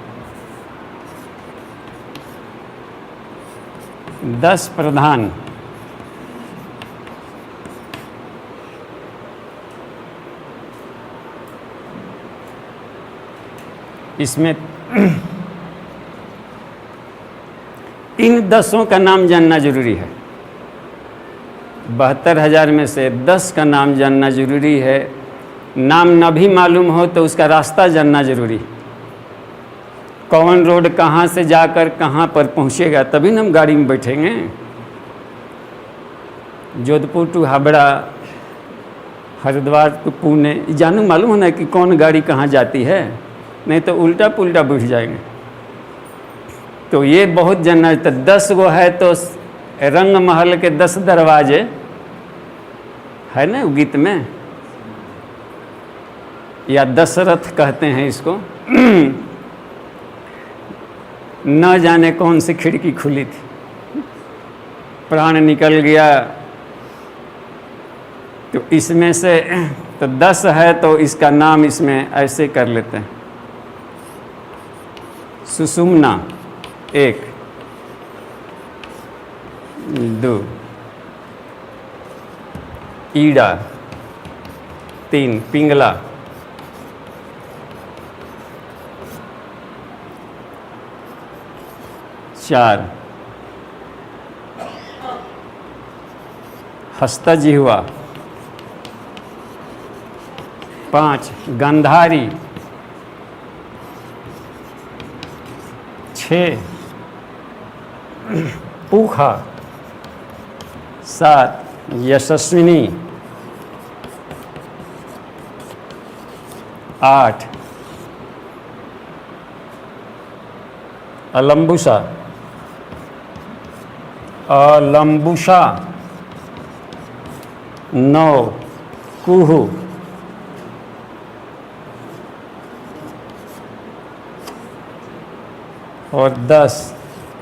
10 प्रधान, इसमें इन 10 का नाम जानना जरूरी है। 72,000 में से 10 का नाम जानना जरूरी है। नाम न भी मालूम हो तो उसका रास्ता जानना जरूरी। कौन रोड कहाँ से जाकर कहाँ पर पहुँचेगा, तभी ना हम गाड़ी में बैठेंगे। जोधपुर टू हावड़ा, हरिद्वार टू पुणे, जानू मालूम होना कि कौन गाड़ी कहाँ जाती है, नहीं तो उल्टा पुल्टा बैठ जाएंगे। तो ये बहुत जानना है। तो 10 गो है तो रंग महल के 10 दरवाजे है ना गीत में, या दशरथ कहते हैं इसको। न जाने कौन सी खिड़की खुली थी, प्राण निकल गया। तो इसमें से तो 10 है तो इसका नाम इसमें ऐसे कर लेते हैं। सुषुम्ना 1, 2, ईड़ा 3, पिंगला 4, हस्तजिह्वा 5, गंधारी 6, पूखा 7, यशस्विनी 8, अलम्बुसा 9, कुहू 10,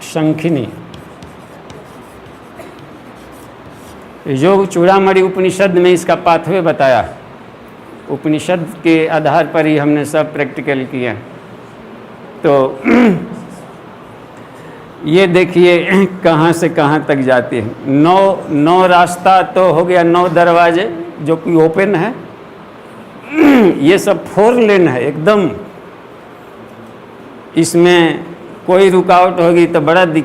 शंखिनी। योग चूड़ामणि उपनिषद में इसका पाथवे बताया। उपनिषद के आधार पर ही हमने सब प्रैक्टिकल किया। तो ये देखिए कहाँ से कहाँ तक जाती है। 9 रास्ता तो हो गया, 9 दरवाजे जो कि ओपन है। ये सब 4 लेन है एकदम, इसमें कोई रुकावट होगी तो बड़ा